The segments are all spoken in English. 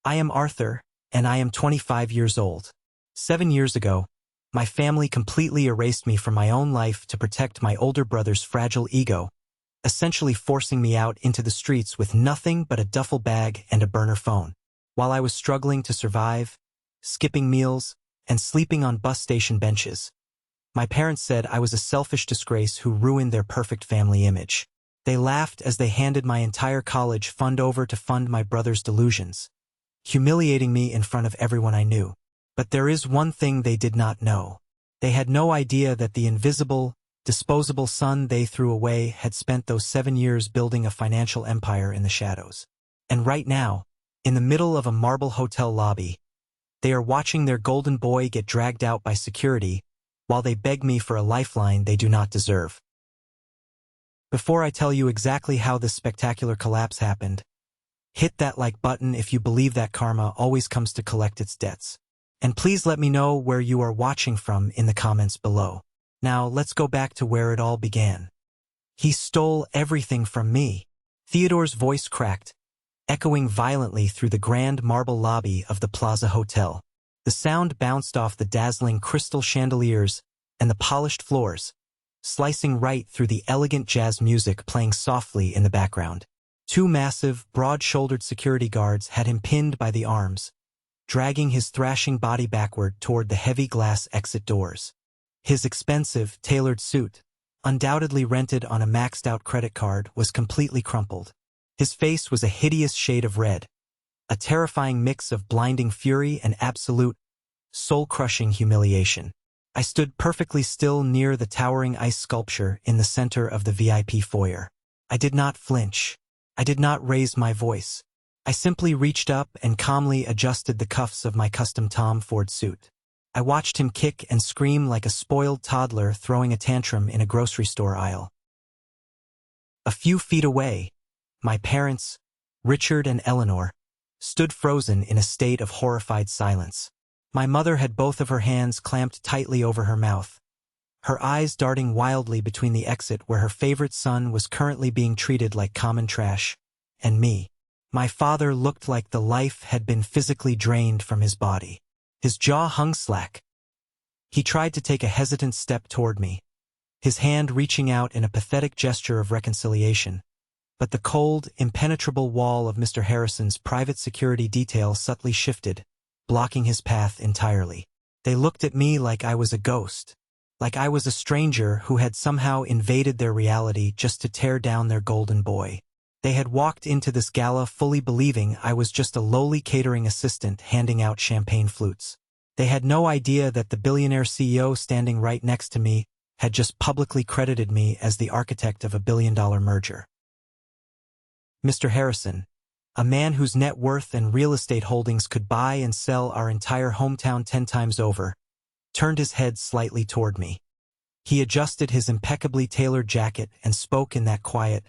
I am Arthur, and I am 25 years old. 7 years ago, my family completely erased me from my own life to protect my older brother's fragile ego, essentially forcing me out into the streets with nothing but a duffel bag and a burner phone. While I was struggling to survive, skipping meals, and sleeping on bus station benches, my parents said I was a selfish disgrace who ruined their perfect family image. They laughed as they handed my entire college fund over to fund my brother's delusions, humiliating me in front of everyone I knew. But there is one thing they did not know. They had no idea that the invisible, disposable son they threw away had spent those 7 years building a financial empire in the shadows. And right now, in the middle of a marble hotel lobby, they are watching their golden boy get dragged out by security while they beg me for a lifeline they do not deserve. Before I tell you exactly how this spectacular collapse happened, hit that like button if you believe that karma always comes to collect its debts. And please let me know where you are watching from in the comments below. Now let's go back to where it all began. He stole everything from me. Theodore's voice cracked, echoing violently through the grand marble lobby of the Plaza Hotel. The sound bounced off the dazzling crystal chandeliers and the polished floors, slicing right through the elegant jazz music playing softly in the background. 2 massive, broad-shouldered security guards had him pinned by the arms, dragging his thrashing body backward toward the heavy glass exit doors. His expensive, tailored suit, undoubtedly rented on a maxed-out credit card, was completely crumpled. His face was a hideous shade of red, a terrifying mix of blinding fury and absolute, soul-crushing humiliation. I stood perfectly still near the towering ice sculpture in the center of the VIP foyer. I did not flinch. I did not raise my voice. I simply reached up and calmly adjusted the cuffs of my custom Tom Ford suit. I watched him kick and scream like a spoiled toddler throwing a tantrum in a grocery store aisle. A few feet away, my parents, Richard and Eleanor, stood frozen in a state of horrified silence. My mother had both of her hands clamped tightly over her mouth, her eyes darting wildly between the exit where her favorite son was currently being treated like common trash, and me. My father looked like the life had been physically drained from his body. His jaw hung slack. He tried to take a hesitant step toward me, his hand reaching out in a pathetic gesture of reconciliation. But the cold, impenetrable wall of Mr. Harrison's private security detail subtly shifted, blocking his path entirely. They looked at me like I was a ghost, like I was a stranger who had somehow invaded their reality just to tear down their golden boy. They had walked into this gala fully believing I was just a lowly catering assistant handing out champagne flutes. They had no idea that the billionaire CEO standing right next to me had just publicly credited me as the architect of a billion-dollar merger. Mr. Harrison, a man whose net worth and real estate holdings could buy and sell our entire hometown 10 times over, turned his head slightly toward me. He adjusted his impeccably tailored jacket and spoke in that quiet,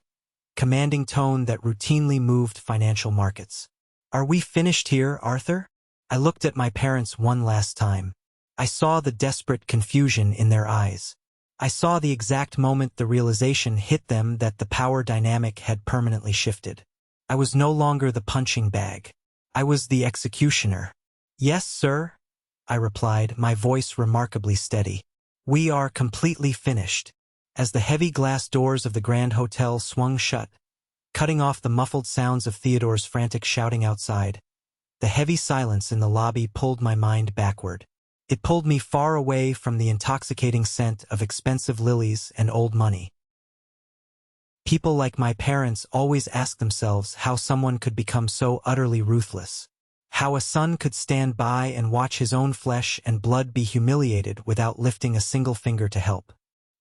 commanding tone that routinely moved financial markets. "Are we finished here, Arthur?" I looked at my parents one last time. I saw the desperate confusion in their eyes. I saw the exact moment the realization hit them that the power dynamic had permanently shifted. I was no longer the punching bag. I was the executioner. "Yes, sir," I replied, my voice remarkably steady. "We are completely finished." As the heavy glass doors of the Grand Hotel swung shut, cutting off the muffled sounds of Theodore's frantic shouting outside, the heavy silence in the lobby pulled my mind backward. It pulled me far away from the intoxicating scent of expensive lilies and old money. People like my parents always ask themselves how someone could become so utterly ruthless, how a son could stand by and watch his own flesh and blood be humiliated without lifting a single finger to help.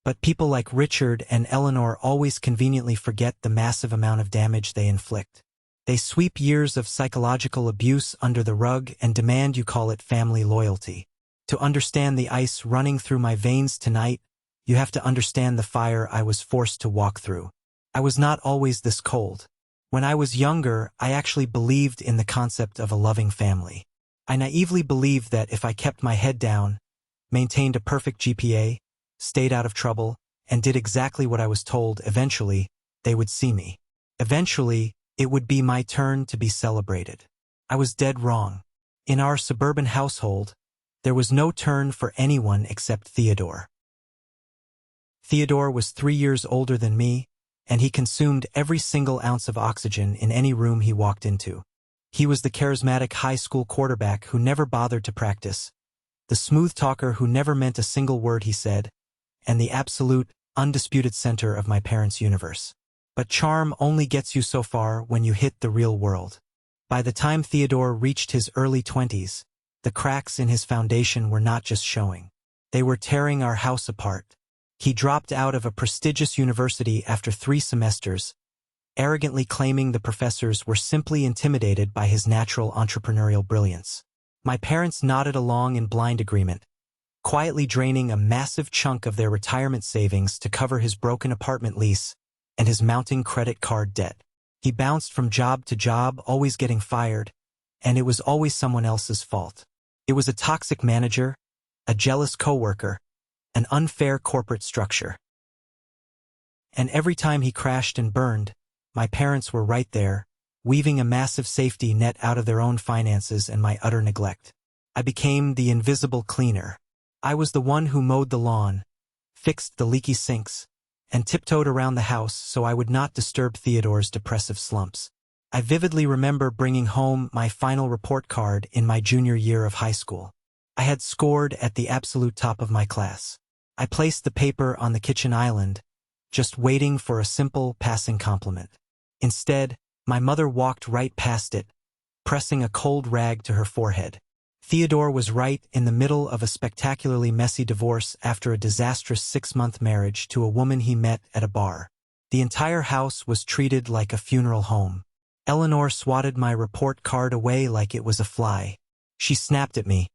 But people like Richard and Eleanor always conveniently forget the massive amount of damage they inflict. They sweep years of psychological abuse under the rug and demand you call it family loyalty. To understand the ice running through my veins tonight, you have to understand the fire I was forced to walk through. I was not always this cold. When I was younger, I actually believed in the concept of a loving family. I naively believed that if I kept my head down, maintained a perfect GPA, stayed out of trouble, and did exactly what I was told, eventually, they would see me. Eventually, it would be my turn to be celebrated. I was dead wrong. In our suburban household, there was no turn for anyone except Theodore. Theodore was 3 years older than me, and he consumed every single ounce of oxygen in any room he walked into. He was the charismatic high school quarterback who never bothered to practice, the smooth talker who never meant a single word he said, and the absolute, undisputed center of my parents' universe. But charm only gets you so far when you hit the real world. By the time Theodore reached his early 20s, the cracks in his foundation were not just showing. They were tearing our house apart. He dropped out of a prestigious university after 3 semesters, arrogantly claiming the professors were simply intimidated by his natural entrepreneurial brilliance. My parents nodded along in blind agreement, quietly draining a massive chunk of their retirement savings to cover his broken apartment lease and his mounting credit card debt. He bounced from job to job, always getting fired, and it was always someone else's fault. It was a toxic manager, a jealous coworker, an unfair corporate structure. And every time he crashed and burned, my parents were right there, weaving a massive safety net out of their own finances and my utter neglect. I became the invisible cleaner. I was the one who mowed the lawn, fixed the leaky sinks, and tiptoed around the house so I would not disturb Theodore's depressive slumps. I vividly remember bringing home my final report card in my junior year of high school. I had scored at the absolute top of my class. I placed the paper on the kitchen island, just waiting for a simple passing compliment. Instead, my mother walked right past it, pressing a cold rag to her forehead. Theodore was right in the middle of a spectacularly messy divorce after a disastrous 6-month marriage to a woman he met at a bar. The entire house was treated like a funeral home. Eleanor swatted my report card away like it was a fly. She snapped at me,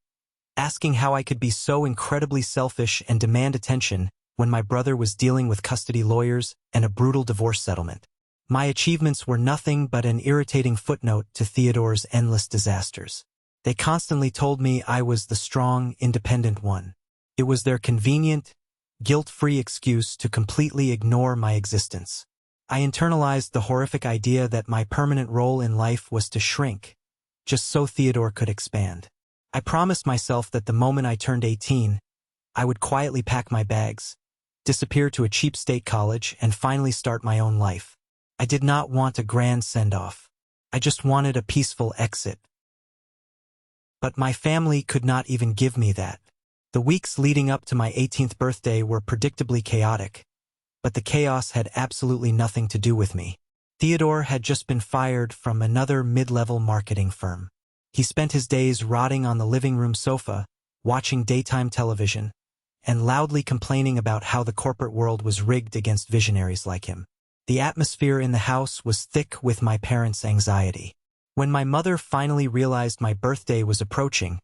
asking how I could be so incredibly selfish and demand attention when my brother was dealing with custody lawyers and a brutal divorce settlement. My achievements were nothing but an irritating footnote to Theodore's endless disasters. They constantly told me I was the strong, independent one. It was their convenient, guilt-free excuse to completely ignore my existence. I internalized the horrific idea that my permanent role in life was to shrink, just so Theodore could expand. I promised myself that the moment I turned 18, I would quietly pack my bags, disappear to a cheap state college, and finally start my own life. I did not want a grand send-off. I just wanted a peaceful exit. But my family could not even give me that. The weeks leading up to my 18th birthday were predictably chaotic, but the chaos had absolutely nothing to do with me. Theodore had just been fired from another mid-level marketing firm. He spent his days rotting on the living room sofa, watching daytime television, and loudly complaining about how the corporate world was rigged against visionaries like him. The atmosphere in the house was thick with my parents' anxiety. When my mother finally realized my birthday was approaching,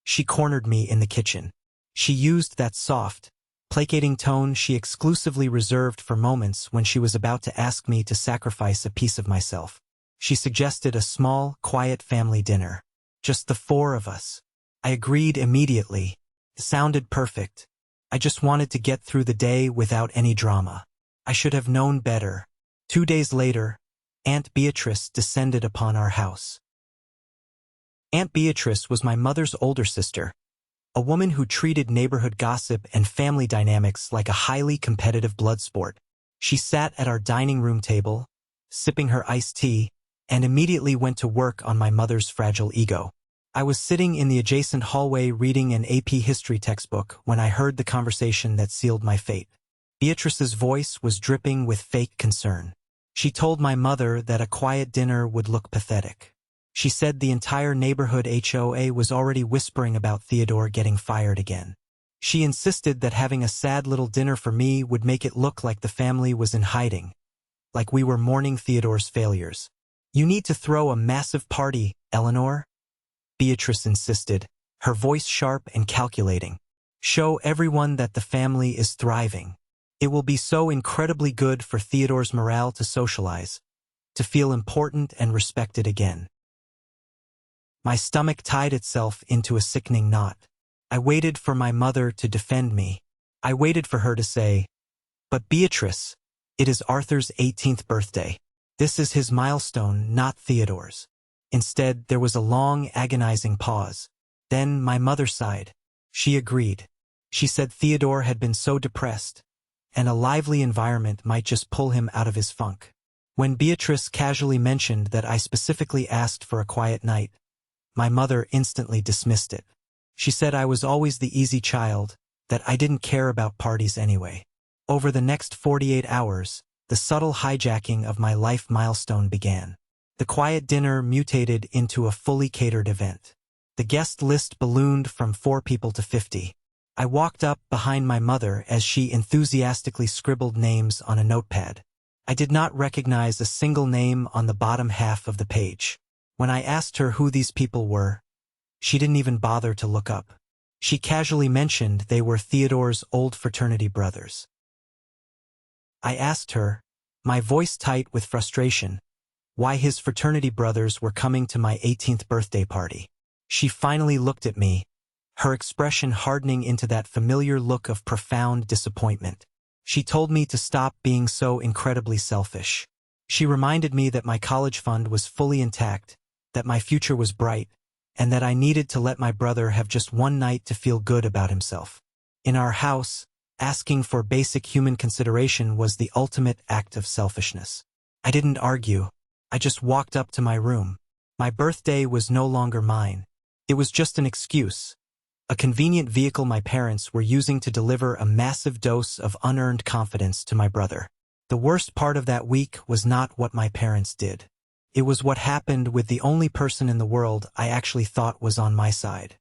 she cornered me in the kitchen. She used that soft, placating tone she exclusively reserved for moments when she was about to ask me to sacrifice a piece of myself. She suggested a small, quiet family dinner. Just the 4 of us. I agreed immediately. It sounded perfect. I just wanted to get through the day without any drama. I should have known better. 2 days later, Aunt Beatrice descended upon our house. Aunt Beatrice was my mother's older sister, a woman who treated neighborhood gossip and family dynamics like a highly competitive blood sport. She sat at our dining room table, sipping her iced tea, and immediately went to work on my mother's fragile ego. I was sitting in the adjacent hallway reading an AP history textbook when I heard the conversation that sealed my fate. Beatrice's voice was dripping with fake concern. She told my mother that a quiet dinner would look pathetic. She said the entire neighborhood HOA was already whispering about Theodore getting fired again. She insisted that having a sad little dinner for me would make it look like the family was in hiding, like we were mourning Theodore's failures. "You need to throw a massive party, Eleanor," Beatrice insisted, her voice sharp and calculating. "Show everyone that the family is thriving. It will be so incredibly good for Theodore's morale to socialize, to feel important and respected again." My stomach tied itself into a sickening knot. I waited for my mother to defend me. I waited for her to say, "But Beatrice, it is Arthur's 18th birthday. This is his milestone, not Theodore's." Instead, there was a long, agonizing pause. Then my mother sighed. She agreed. She said Theodore had been so depressed, and a lively environment might just pull him out of his funk. When Beatrice casually mentioned that I specifically asked for a quiet night, my mother instantly dismissed it. She said I was always the easy child, that I didn't care about parties anyway. Over the next 48 hours, the subtle hijacking of my life milestone began. The quiet dinner mutated into a fully catered event. The guest list ballooned from 4 people to 50. I walked up behind my mother as she enthusiastically scribbled names on a notepad. I did not recognize a single name on the bottom half of the page. When I asked her who these people were, she didn't even bother to look up. She casually mentioned they were Theodore's old fraternity brothers. I asked her, my voice tight with frustration, why his fraternity brothers were coming to my 18th birthday party. She finally looked at me, her expression hardening into that familiar look of profound disappointment. She told me to stop being so incredibly selfish. She reminded me that my college fund was fully intact, that my future was bright, and that I needed to let my brother have just one night to feel good about himself. In our house, asking for basic human consideration was the ultimate act of selfishness. I didn't argue. I just walked up to my room. My birthday was no longer mine. It was just an excuse, a convenient vehicle my parents were using to deliver a massive dose of unearned confidence to my brother. The worst part of that week was not what my parents did. It was what happened with the only person in the world I actually thought was on my side.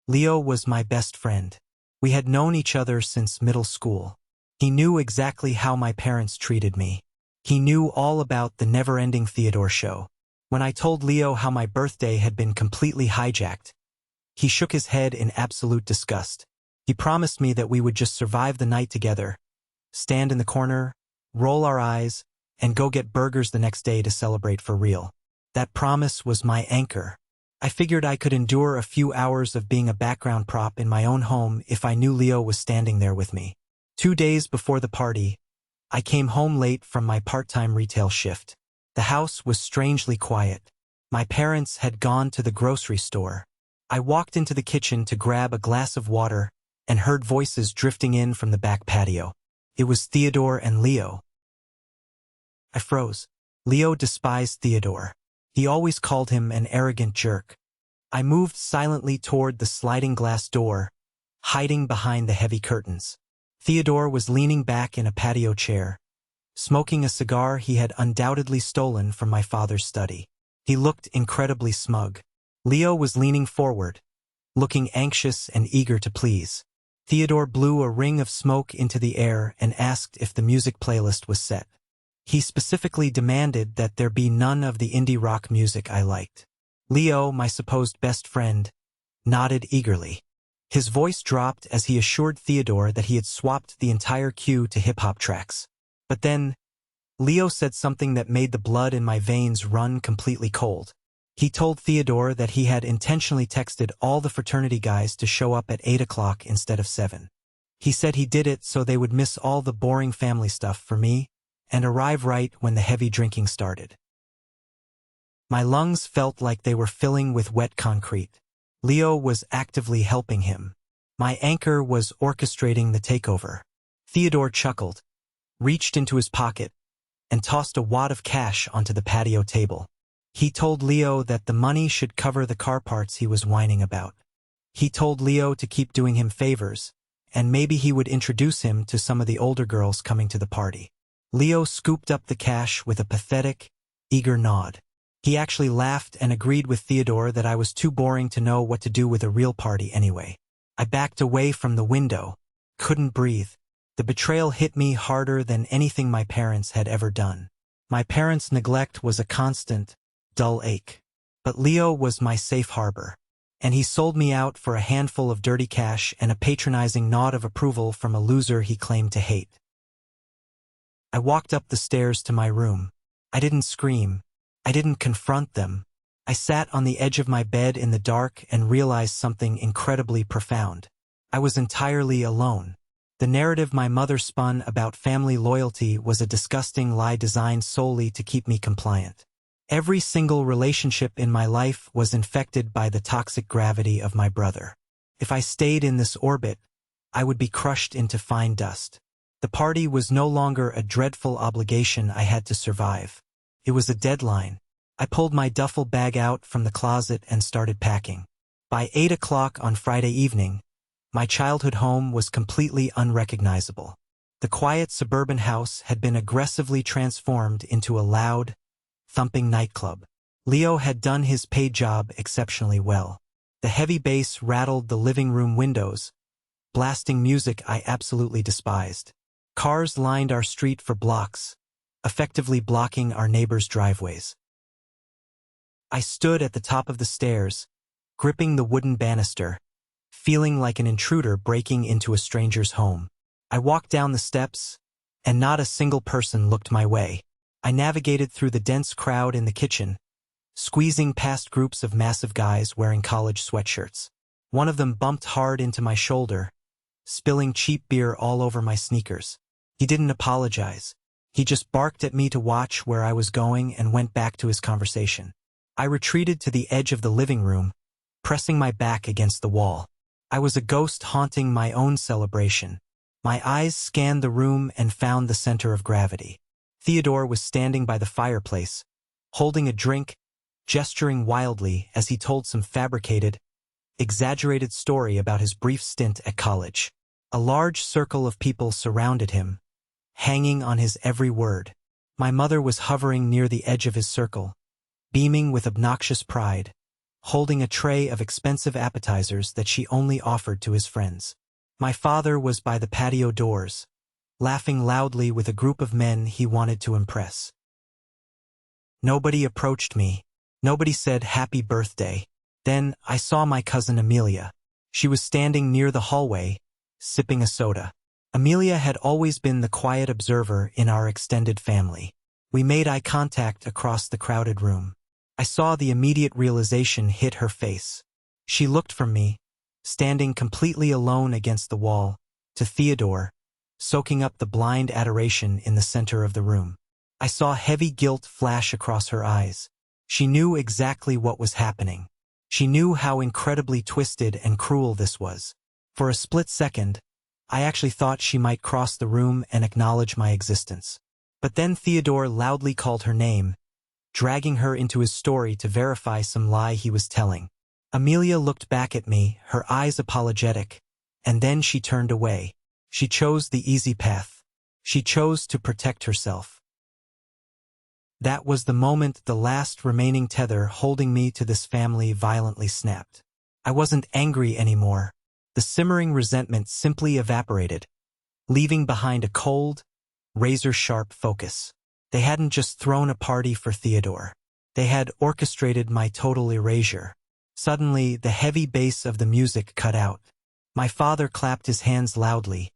Leo was my best friend. We had known each other since middle school. He knew exactly how my parents treated me. He knew all about the never-ending Theodore show. When I told Leo how my birthday had been completely hijacked, he shook his head in absolute disgust. He promised me that we would just survive the night together, stand in the corner, roll our eyes, and go get burgers the next day to celebrate for real. That promise was my anchor. I figured I could endure a few hours of being a background prop in my own home if I knew Leo was standing there with me. 2 days before the party, I came home late from my part-time retail shift. The house was strangely quiet. My parents had gone to the grocery store. I walked into the kitchen to grab a glass of water and heard voices drifting in from the back patio. It was Theodore and Leo. I froze. Leo despised Theodore. He always called him an arrogant jerk. I moved silently toward the sliding glass door, hiding behind the heavy curtains. Theodore was leaning back in a patio chair, smoking a cigar he had undoubtedly stolen from my father's study. He looked incredibly smug. Leo was leaning forward, looking anxious and eager to please. Theodore blew a ring of smoke into the air and asked if the music playlist was set. He specifically demanded that there be none of the indie rock music I liked. Leo, my supposed best friend, nodded eagerly. His voice dropped as he assured Theodore that he had swapped the entire cue to hip-hop tracks. But then, Leo said something that made the blood in my veins run completely cold. He told Theodore that he had intentionally texted all the fraternity guys to show up at 8 o'clock instead of 7. He said he did it so they would miss all the boring family stuff for me and arrive right when the heavy drinking started. My lungs felt like they were filling with wet concrete. Leo was actively helping him. My anchor was orchestrating the takeover. Theodore chuckled, reached into his pocket, and tossed a wad of cash onto the patio table. He told Leo that the money should cover the car parts he was whining about. He told Leo to keep doing him favors, and maybe he would introduce him to some of the older girls coming to the party. Leo scooped up the cash with a pathetic, eager nod. He actually laughed and agreed with Theodore that I was too boring to know what to do with a real party anyway. I backed away from the window, couldn't breathe. The betrayal hit me harder than anything my parents had ever done. My parents' neglect was a constant, dull ache. But Leo was my safe harbor, and he sold me out for a handful of dirty cash and a patronizing nod of approval from a loser he claimed to hate. I walked up the stairs to my room. I didn't scream. I didn't confront them. I sat on the edge of my bed in the dark and realized something incredibly profound. I was entirely alone. The narrative my mother spun about family loyalty was a disgusting lie designed solely to keep me compliant. Every single relationship in my life was infected by the toxic gravity of my brother. If I stayed in this orbit, I would be crushed into fine dust. The party was no longer a dreadful obligation I had to survive. It was a deadline. I pulled my duffel bag out from the closet and started packing. By 8 o'clock on Friday evening, my childhood home was completely unrecognizable. The quiet suburban house had been aggressively transformed into a loud, thumping nightclub. Leo had done his paid job exceptionally well. The heavy bass rattled the living room windows, blasting music I absolutely despised. Cars lined our street for blocks, effectively blocking our neighbors' driveways. I stood at the top of the stairs, gripping the wooden banister, feeling like an intruder breaking into a stranger's home. I walked down the steps, and not a single person looked my way. I navigated through the dense crowd in the kitchen, squeezing past groups of massive guys wearing college sweatshirts. One of them bumped hard into my shoulder, spilling cheap beer all over my sneakers. He didn't apologize. He just barked at me to watch where I was going and went back to his conversation. I retreated to the edge of the living room, pressing my back against the wall. I was a ghost haunting my own celebration. My eyes scanned the room and found the center of gravity. Theodore was standing by the fireplace, holding a drink, gesturing wildly as he told some fabricated, exaggerated story about his brief stint at college. A large circle of people surrounded him, hanging on his every word. My mother was hovering near the edge of his circle, beaming with obnoxious pride, holding a tray of expensive appetizers that she only offered to his friends. My father was by the patio doors, laughing loudly with a group of men he wanted to impress. Nobody approached me. Nobody said happy birthday. Then I saw my cousin Amelia. She was standing near the hallway, sipping a soda. Amelia had always been the quiet observer in our extended family. We made eye contact across the crowded room. I saw the immediate realization hit her face. She looked from me, standing completely alone against the wall, to Theodore, soaking up the blind adoration in the center of the room. I saw heavy guilt flash across her eyes. She knew exactly what was happening. She knew how incredibly twisted and cruel this was. For a split second, I actually thought she might cross the room and acknowledge my existence. But then Theodore loudly called her name, dragging her into his story to verify some lie he was telling. Amelia looked back at me, her eyes apologetic, and then she turned away. She chose the easy path. She chose to protect herself. That was the moment the last remaining tether holding me to this family violently snapped. I wasn't angry anymore. The simmering resentment simply evaporated, leaving behind a cold, razor-sharp focus. They hadn't just thrown a party for Theodore. They had orchestrated my total erasure. Suddenly, the heavy bass of the music cut out. My father clapped his hands loudly,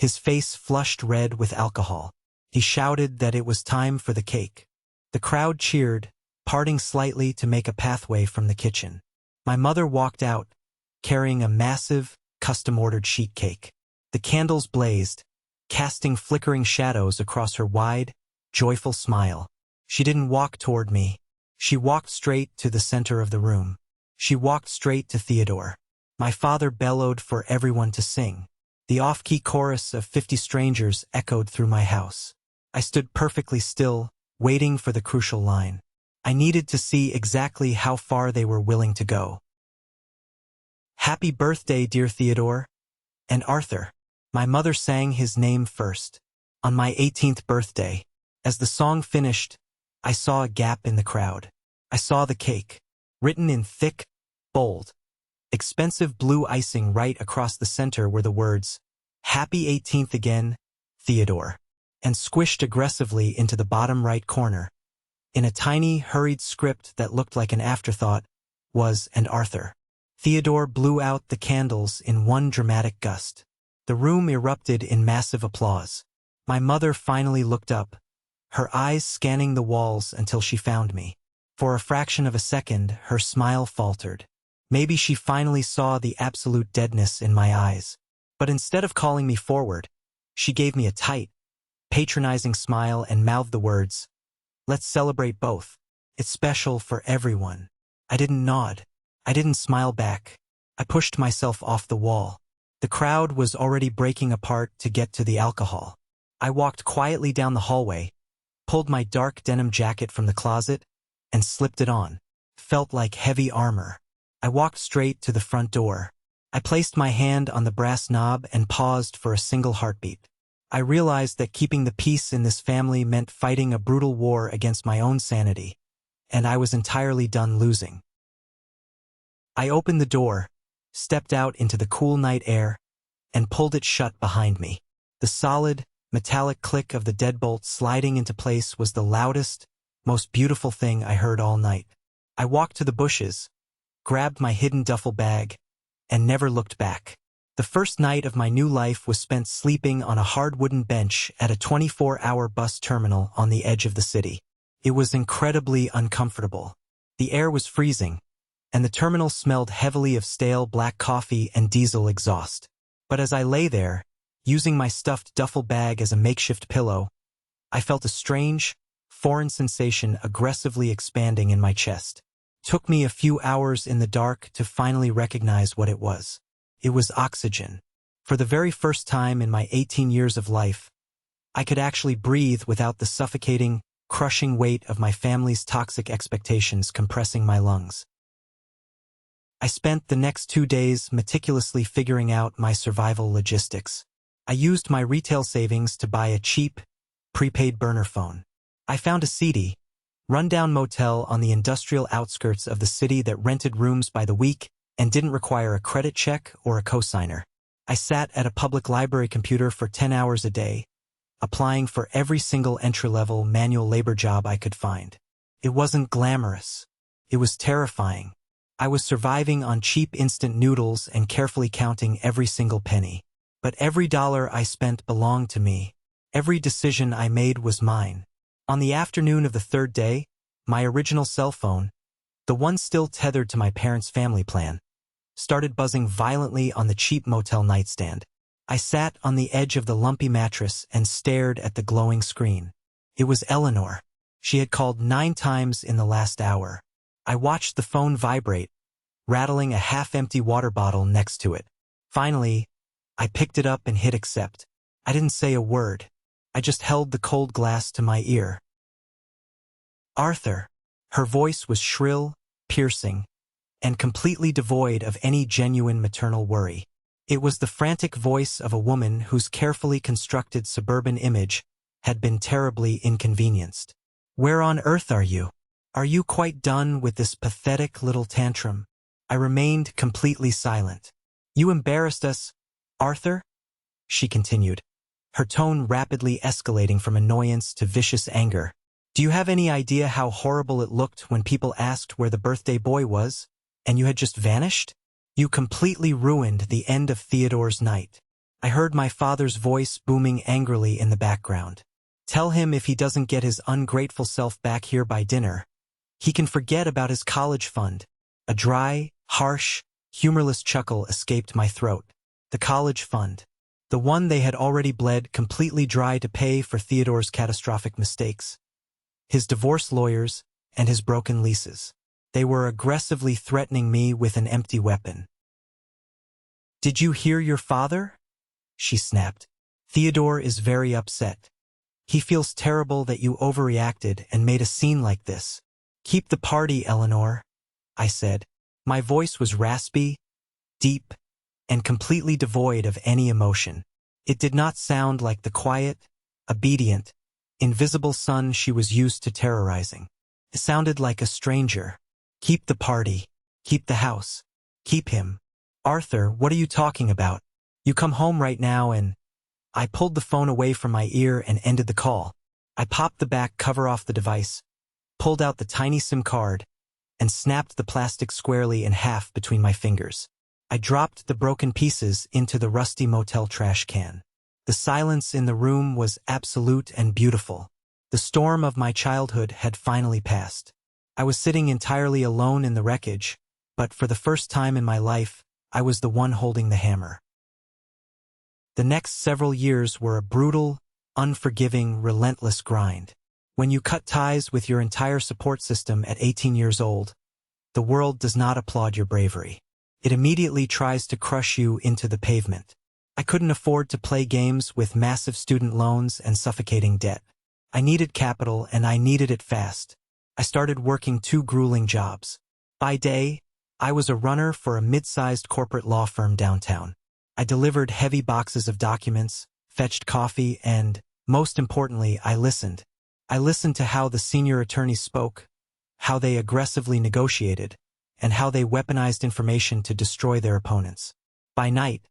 his face flushed red with alcohol. He shouted that it was time for the cake. The crowd cheered, parting slightly to make a pathway from the kitchen. My mother walked out, carrying a massive, custom-ordered sheet cake. The candles blazed, casting flickering shadows across her wide, joyful smile. She didn't walk toward me. She walked straight to the center of the room. She walked straight to Theodore. My father bellowed for everyone to sing. The off-key chorus of 50 strangers echoed through my house. I stood perfectly still, waiting for the crucial line. I needed to see exactly how far they were willing to go. Happy birthday, dear Theodore. And Arthur. My mother sang his name first. On my 18th birthday. As the song finished, I saw a gap in the crowd. I saw the cake, written in thick, bold, expensive blue icing right across the center were the words, Happy 18th again, Theodore. And squished aggressively into the bottom right corner, in a tiny, hurried script that looked like an afterthought, was and Arthur. Theodore blew out the candles in one dramatic gust. The room erupted in massive applause. My mother finally looked up, her eyes scanning the walls until she found me. For a fraction of a second, her smile faltered. Maybe she finally saw the absolute deadness in my eyes. But instead of calling me forward, she gave me a tight, patronizing smile and mouthed the words, Let's celebrate both. It's special for everyone. I didn't nod. I didn't smile back. I pushed myself off the wall. The crowd was already breaking apart to get to the alcohol. I walked quietly down the hallway, pulled my dark denim jacket from the closet, and slipped it on. Felt like heavy armor. I walked straight to the front door. I placed my hand on the brass knob and paused for a single heartbeat. I realized that keeping the peace in this family meant fighting a brutal war against my own sanity, and I was entirely done losing. I opened the door, stepped out into the cool night air, and pulled it shut behind me. The solid, metallic click of the deadbolt sliding into place was the loudest, most beautiful thing I heard all night. I walked to the bushes, grabbed my hidden duffel bag, and never looked back. The first night of my new life was spent sleeping on a hard wooden bench at a 24-hour bus terminal on the edge of the city. It was incredibly uncomfortable. The air was freezing, and the terminal smelled heavily of stale black coffee and diesel exhaust. But as I lay there, using my stuffed duffel bag as a makeshift pillow, I felt a strange, foreign sensation aggressively expanding in my chest. It took me a few hours in the dark to finally recognize what it was. It was oxygen. For the very first time in my 18 years of life, I could actually breathe without the suffocating, crushing weight of my family's toxic expectations compressing my lungs. I spent the next 2 days meticulously figuring out my survival logistics. I used my retail savings to buy a cheap, prepaid burner phone. I found a seedy, rundown motel on the industrial outskirts of the city that rented rooms by the week and didn't require a credit check or a cosigner. I sat at a public library computer for 10 hours a day, applying for every single entry-level manual labor job I could find. It wasn't glamorous. It was terrifying. I was surviving on cheap instant noodles and carefully counting every single penny. But every dollar I spent belonged to me. Every decision I made was mine. On the afternoon of the third day, my original cell phone, the one still tethered to my parents' family plan, started buzzing violently on the cheap motel nightstand. I sat on the edge of the lumpy mattress and stared at the glowing screen. It was Eleanor. She had called 9 times in the last hour. I watched the phone vibrate, rattling a half-empty water bottle next to it. Finally, I picked it up and hit accept. I didn't say a word. I just held the cold glass to my ear. Arthur. Her voice was shrill, piercing, and completely devoid of any genuine maternal worry. It was the frantic voice of a woman whose carefully constructed suburban image had been terribly inconvenienced. Where on earth are you? Are you quite done with this pathetic little tantrum? I remained completely silent. You embarrassed us, Arthur? She continued, her tone rapidly escalating from annoyance to vicious anger. Do you have any idea how horrible it looked when people asked where the birthday boy was, and you had just vanished? You completely ruined the end of Theodore's night. I heard my father's voice booming angrily in the background. Tell him if he doesn't get his ungrateful self back here by dinner, he can forget about his college fund. A dry, harsh, humorless chuckle escaped my throat. The college fund. The one they had already bled completely dry to pay for Theodore's catastrophic mistakes. His divorce lawyers, and his broken leases. They were aggressively threatening me with an empty weapon. Did you hear your father? She snapped. Theodore is very upset. He feels terrible that you overreacted and made a scene like this. Keep the party, Eleanor, I said. My voice was raspy, deep, and completely devoid of any emotion. It did not sound like the quiet, obedient, invisible son she was used to terrorizing. It sounded like a stranger. Keep the party. Keep the house. Keep him. Arthur, what are you talking about? You come home right now and... I pulled the phone away from my ear and ended the call. I popped the back cover off the device, pulled out the tiny SIM card, and snapped the plastic squarely in half between my fingers. I dropped the broken pieces into the rusty motel trash can. The silence in the room was absolute and beautiful. The storm of my childhood had finally passed. I was sitting entirely alone in the wreckage, but for the first time in my life, I was the one holding the hammer. The next several years were a brutal, unforgiving, relentless grind. When you cut ties with your entire support system at 18 years old, the world does not applaud your bravery. It immediately tries to crush you into the pavement. I couldn't afford to play games with massive student loans and suffocating debt. I needed capital, and I needed it fast. I started working 2 grueling jobs. By day, I was a runner for a mid-sized corporate law firm downtown. I delivered heavy boxes of documents, fetched coffee, and, most importantly, I listened. I listened to how the senior attorneys spoke, how they aggressively negotiated, and how they weaponized information to destroy their opponents. By night,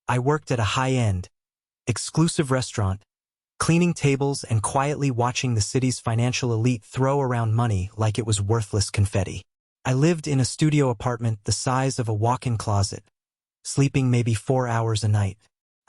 I worked at a high-end, exclusive restaurant, cleaning tables and quietly watching the city's financial elite throw around money like it was worthless confetti. I lived in a studio apartment the size of a walk-in closet, sleeping maybe 4 hours a night.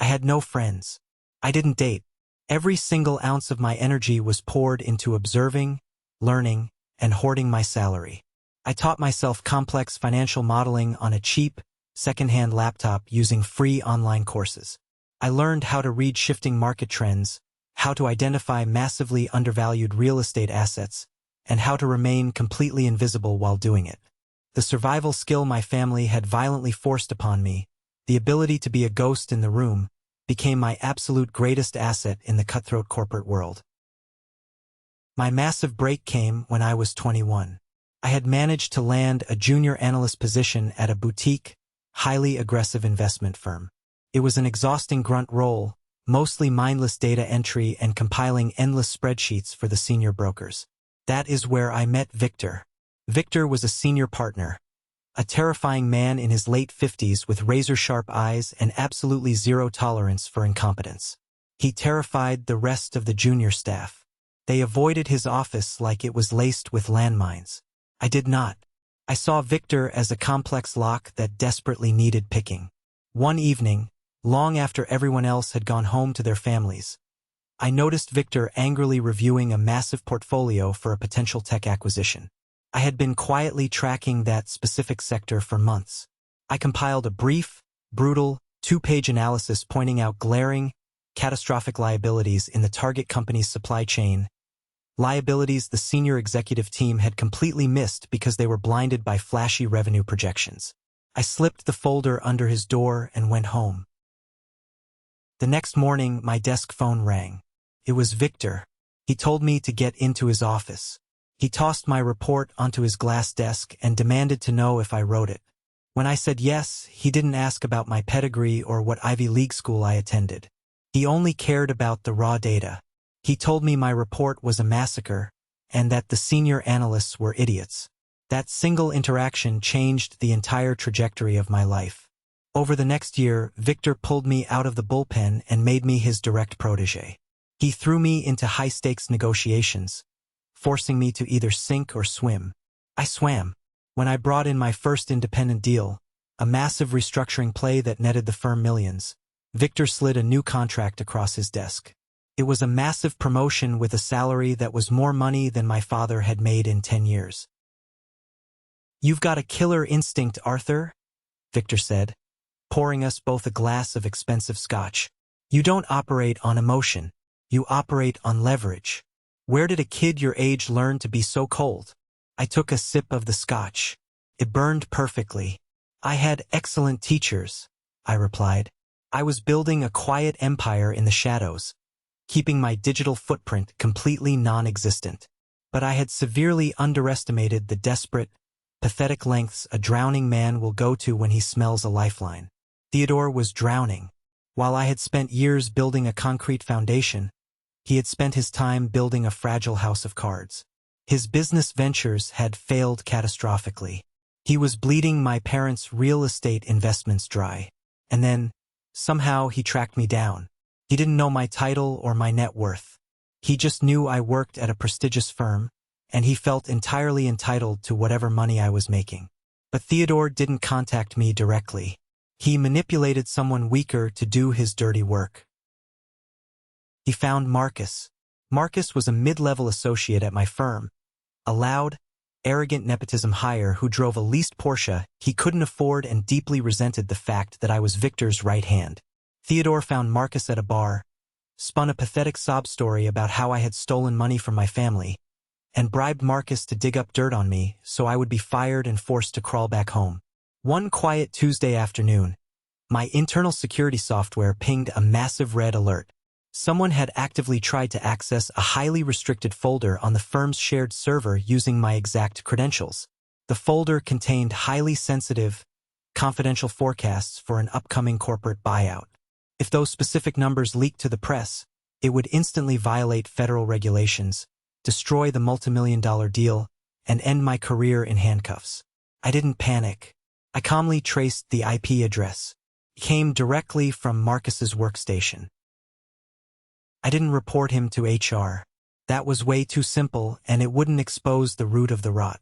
I had no friends. I didn't date. Every single ounce of my energy was poured into observing, learning, and hoarding my salary. I taught myself complex financial modeling on a cheap, second-hand laptop using free online courses. I learned how to read shifting market trends, how to identify massively undervalued real estate assets, and how to remain completely invisible while doing it. The survival skill my family had violently forced upon me, the ability to be a ghost in the room, became my absolute greatest asset in the cutthroat corporate world. My massive break came when I was 21. I had managed to land a junior analyst position at a boutique, highly aggressive investment firm. It was an exhausting grunt role, mostly mindless data entry and compiling endless spreadsheets for the senior brokers. That is where I met Victor. Victor was a senior partner, a terrifying man in his late 50s with razor-sharp eyes and absolutely zero tolerance for incompetence. He terrified the rest of the junior staff. They avoided his office like it was laced with landmines. I did not. I saw Victor as a complex lock that desperately needed picking. One evening, long after everyone else had gone home to their families, I noticed Victor angrily reviewing a massive portfolio for a potential tech acquisition. I had been quietly tracking that specific sector for months. I compiled a brief, brutal, 2-page analysis pointing out glaring, catastrophic liabilities in the target company's supply chain, liabilities the senior executive team had completely missed because they were blinded by flashy revenue projections. I slipped the folder under his door and went home. The next morning, my desk phone rang. It was Victor. He told me to get into his office. He tossed my report onto his glass desk and demanded to know if I wrote it. When I said yes, he didn't ask about my pedigree or what Ivy League school I attended. He only cared about the raw data. He told me my report was a massacre and that the senior analysts were idiots. That single interaction changed the entire trajectory of my life. Over the next year, Victor pulled me out of the bullpen and made me his direct protege. He threw me into high-stakes negotiations, forcing me to either sink or swim. I swam. When I brought in my first independent deal, a massive restructuring play that netted the firm millions, Victor slid a new contract across his desk. It was a massive promotion with a salary that was more money than my father had made in 10 years. "You've got a killer instinct, Arthur," Victor said, pouring us both a glass of expensive scotch. "You don't operate on emotion. You operate on leverage. Where did a kid your age learn to be so cold?" I took a sip of the scotch. It burned perfectly. "I had excellent teachers," I replied. "I was building a quiet empire in the shadows, keeping my digital footprint completely non-existent. But I had severely underestimated the desperate, pathetic lengths a drowning man will go to when he smells a lifeline. Theodore was drowning. While I had spent years building a concrete foundation, he had spent his time building a fragile house of cards. His business ventures had failed catastrophically. He was bleeding my parents' real estate investments dry. And then, somehow, he tracked me down. He didn't know my title or my net worth. He just knew I worked at a prestigious firm, and he felt entirely entitled to whatever money I was making. But Theodore didn't contact me directly. He manipulated someone weaker to do his dirty work. He found Marcus. Marcus was a mid-level associate at my firm, a loud, arrogant nepotism hire who drove a leased Porsche he couldn't afford and deeply resented the fact that I was Victor's right hand. Theodore found Marcus at a bar, spun a pathetic sob story about how I had stolen money from my family, and bribed Marcus to dig up dirt on me so I would be fired and forced to crawl back home. One quiet Tuesday afternoon, my internal security software pinged a massive red alert. Someone had actively tried to access a highly restricted folder on the firm's shared server using my exact credentials. The folder contained highly sensitive, confidential forecasts for an upcoming corporate buyout. If those specific numbers leaked to the press, it would instantly violate federal regulations, destroy the multimillion-dollar deal, and end my career in handcuffs. I didn't panic. I calmly traced the IP address. It came directly from Marcus's workstation. I didn't report him to HR. That was way too simple, and it wouldn't expose the root of the rot.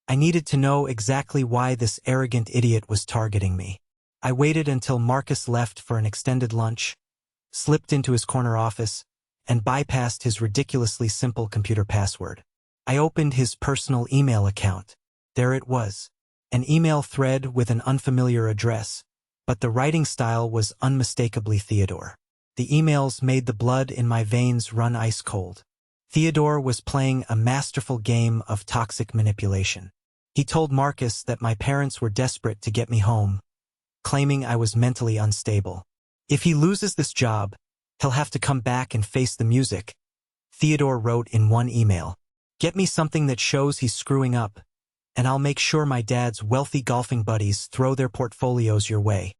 I needed to know exactly why this arrogant idiot was targeting me. I waited until Marcus left for an extended lunch, slipped into his corner office, and bypassed his ridiculously simple computer password. I opened his personal email account. There it was, an email thread with an unfamiliar address, but the writing style was unmistakably Theodore. The emails made the blood in my veins run ice cold. Theodore was playing a masterful game of toxic manipulation. He told Marcus that my parents were desperate to get me home, claiming I was mentally unstable. If he loses this job, he'll have to come back and face the music, Theodore wrote in one email. Get me something that shows he's screwing up, and I'll make sure my dad's wealthy golfing buddies throw their portfolios your way.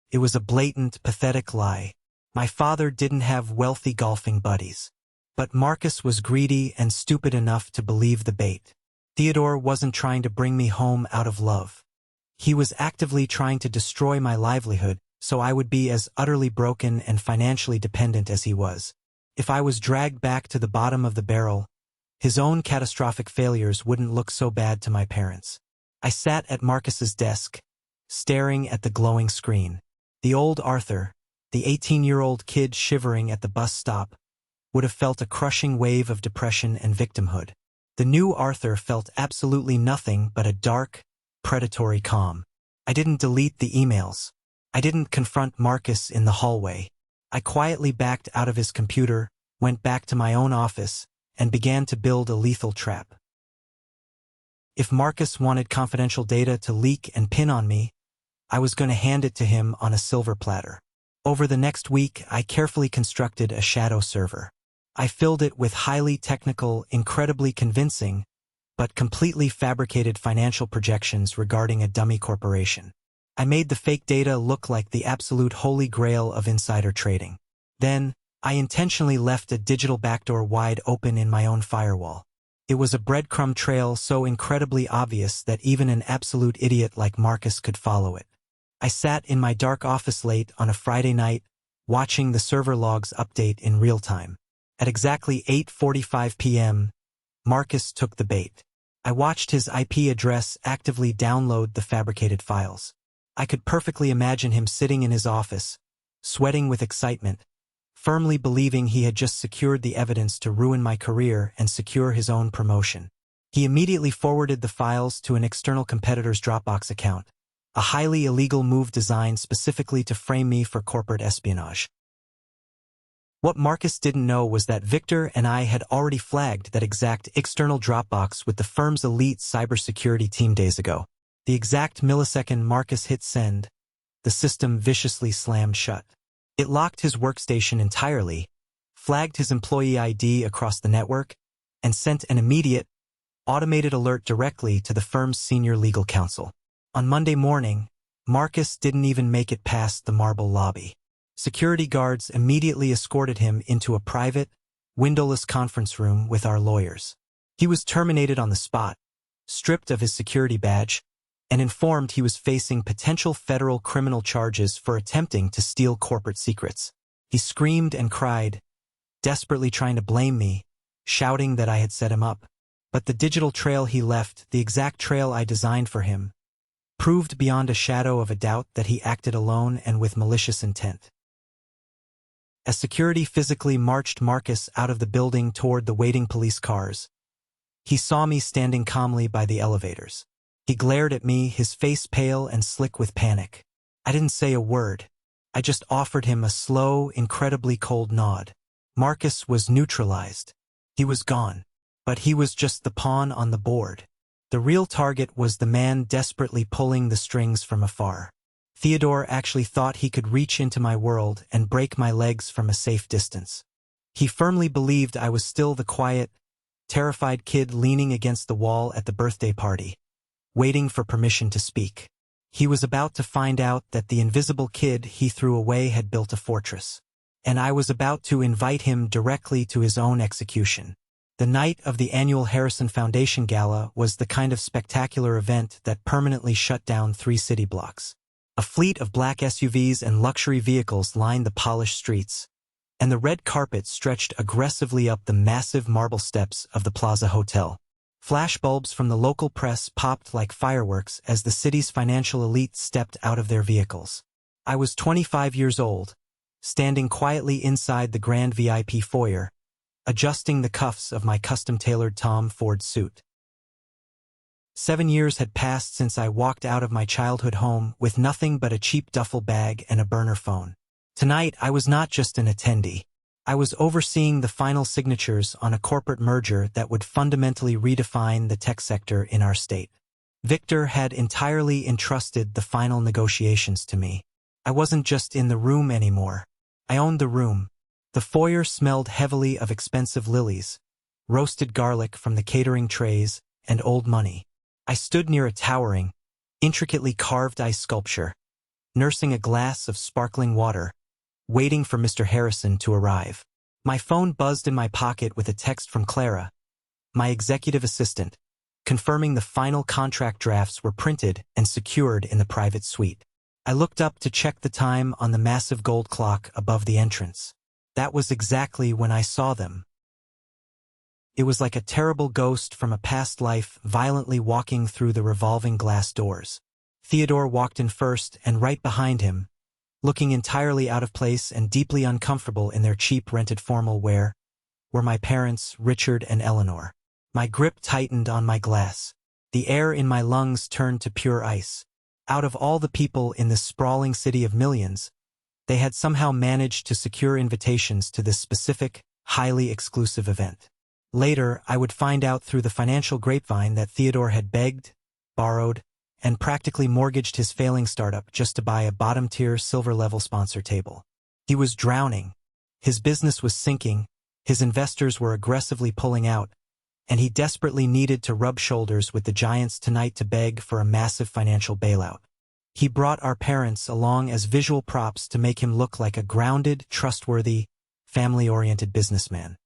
It was a blatant, pathetic lie. My father didn't have wealthy golfing buddies. But Marcus was greedy and stupid enough to believe the bait. Theodore wasn't trying to bring me home out of love. He was actively trying to destroy my livelihood, so I would be as utterly broken and financially dependent as he was. If I was dragged back to the bottom of the barrel, his own catastrophic failures wouldn't look so bad to my parents. I sat at Marcus's desk, staring at the glowing screen. The old Arthur, the 18-year-old kid shivering at the bus stop, would have felt a crushing wave of depression and victimhood. The new Arthur felt absolutely nothing but a dark, predatory calm. I didn't delete the emails. I didn't confront Marcus in the hallway. I quietly backed out of his computer, went back to my own office, and began to build a lethal trap. If Marcus wanted confidential data to leak and pin on me, I was going to hand it to him on a silver platter. Over the next week, I carefully constructed a shadow server. I filled it with highly technical, incredibly convincing, but completely fabricated financial projections regarding a dummy corporation. I made the fake data look like the absolute holy grail of insider trading. Then, I intentionally left a digital backdoor wide open in my own firewall. It was a breadcrumb trail so incredibly obvious that even an absolute idiot like Marcus could follow it. I sat in my dark office late on a Friday night, watching the server logs update in real time. At exactly 8:45 p.m., Marcus took the bait. I watched his IP address actively download the fabricated files. I could perfectly imagine him sitting in his office, sweating with excitement, firmly believing he had just secured the evidence to ruin my career and secure his own promotion. He immediately forwarded the files to an external competitor's Dropbox account, a highly illegal move designed specifically to frame me for corporate espionage. What Marcus didn't know was that Victor and I had already flagged that exact external Dropbox with the firm's elite cybersecurity team days ago. The exact millisecond Marcus hit send, the system viciously slammed shut. It locked his workstation entirely, flagged his employee ID across the network, and sent an immediate, automated alert directly to the firm's senior legal counsel. On Monday morning, Marcus didn't even make it past the marble lobby. Security guards immediately escorted him into a private, windowless conference room with our lawyers. He was terminated on the spot, stripped of his security badge, and informed he was facing potential federal criminal charges for attempting to steal corporate secrets. He screamed and cried, desperately trying to blame me, shouting that I had set him up. But the digital trail he left, the exact trail I designed for him, proved beyond a shadow of a doubt that he acted alone and with malicious intent. As security physically marched Marcus out of the building toward the waiting police cars, he saw me standing calmly by the elevators. He glared at me, his face pale and slick with panic. I didn't say a word. I just offered him a slow, incredibly cold nod. Marcus was neutralized. He was gone. But he was just the pawn on the board. The real target was the man desperately pulling the strings from afar. Theodore actually thought he could reach into my world and break my legs from a safe distance. He firmly believed I was still the quiet, terrified kid leaning against the wall at the birthday party, waiting for permission to speak. He was about to find out that the invisible kid he threw away had built a fortress. And I was about to invite him directly to his own execution. The night of the annual Harrison Foundation Gala was the kind of spectacular event that permanently shut down 3 city blocks. A fleet of black SUVs and luxury vehicles lined the polished streets, and the red carpet stretched aggressively up the massive marble steps of the Plaza Hotel. Flashbulbs from the local press popped like fireworks as the city's financial elite stepped out of their vehicles. I was 25 years old, standing quietly inside the grand VIP foyer, adjusting the cuffs of my custom-tailored Tom Ford suit. 7 years had passed since I walked out of my childhood home with nothing but a cheap duffel bag and a burner phone. Tonight, I was not just an attendee. I was overseeing the final signatures on a corporate merger that would fundamentally redefine the tech sector in our state. Victor had entirely entrusted the final negotiations to me. I wasn't just in the room anymore. I owned the room. The foyer smelled heavily of expensive lilies, roasted garlic from the catering trays, and old money. I stood near a towering, intricately carved ice sculpture, nursing a glass of sparkling water, waiting for Mr. Harrison to arrive. My phone buzzed in my pocket with a text from Clara, my executive assistant, confirming the final contract drafts were printed and secured in the private suite. I looked up to check the time on the massive gold clock above the entrance. That was exactly when I saw them. It was like a terrible ghost from a past life violently walking through the revolving glass doors. Theodore walked in first, and right behind him, looking entirely out of place and deeply uncomfortable in their cheap rented formal wear, were my parents, Richard and Eleanor. My grip tightened on my glass. The air in my lungs turned to pure ice. Out of all the people in this sprawling city of millions, they had somehow managed to secure invitations to this specific, highly exclusive event. Later, I would find out through the financial grapevine that Theodore had begged, borrowed, and practically mortgaged his failing startup just to buy a bottom-tier silver-level sponsor table. He was drowning. His business was sinking, his investors were aggressively pulling out, and he desperately needed to rub shoulders with the giants tonight to beg for a massive financial bailout. He brought our parents along as visual props to make him look like a grounded, trustworthy, family-oriented businessman.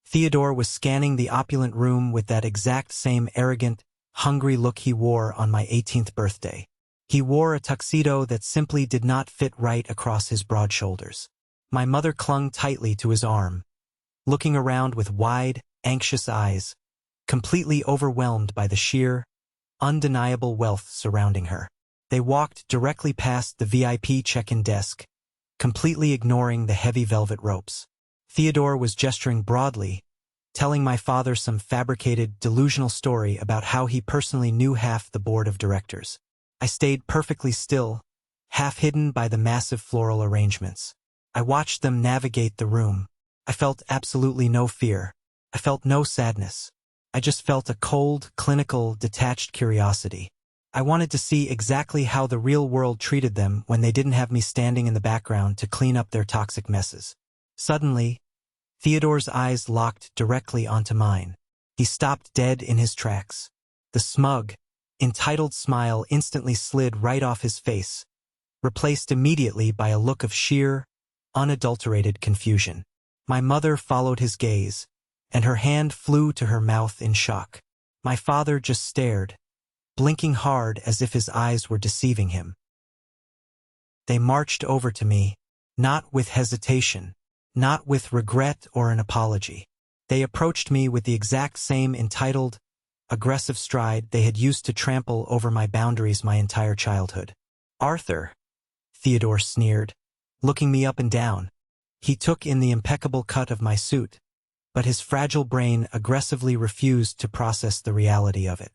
Theodore was scanning the opulent room with that exact same arrogant, hungry look he wore on my 18th birthday. He wore a tuxedo that simply did not fit right across his broad shoulders. My mother clung tightly to his arm, looking around with wide, anxious eyes, completely overwhelmed by the sheer, undeniable wealth surrounding her. They walked directly past the VIP check-in desk, completely ignoring the heavy velvet ropes. Theodore was gesturing broadly, telling my father some fabricated, delusional story about how he personally knew half the board of directors. I stayed perfectly still, half hidden by the massive floral arrangements. I watched them navigate the room. I felt absolutely no fear. I felt no sadness. I just felt a cold, clinical, detached curiosity. I wanted to see exactly how the real world treated them when they didn't have me standing in the background to clean up their toxic messes. Suddenly, Theodore's eyes locked directly onto mine. He stopped dead in his tracks. The smug, entitled smile instantly slid right off his face, replaced immediately by a look of sheer, unadulterated confusion. My mother followed his gaze, and her hand flew to her mouth in shock. My father just stared, blinking hard as if his eyes were deceiving him. They marched over to me, not with hesitation, not with regret or an apology. They approached me with the exact same entitled, aggressive stride they had used to trample over my boundaries my entire childhood. "Arthur," Theodore sneered, looking me up and down. He took in the impeccable cut of my suit, but his fragile brain aggressively refused to process the reality of it.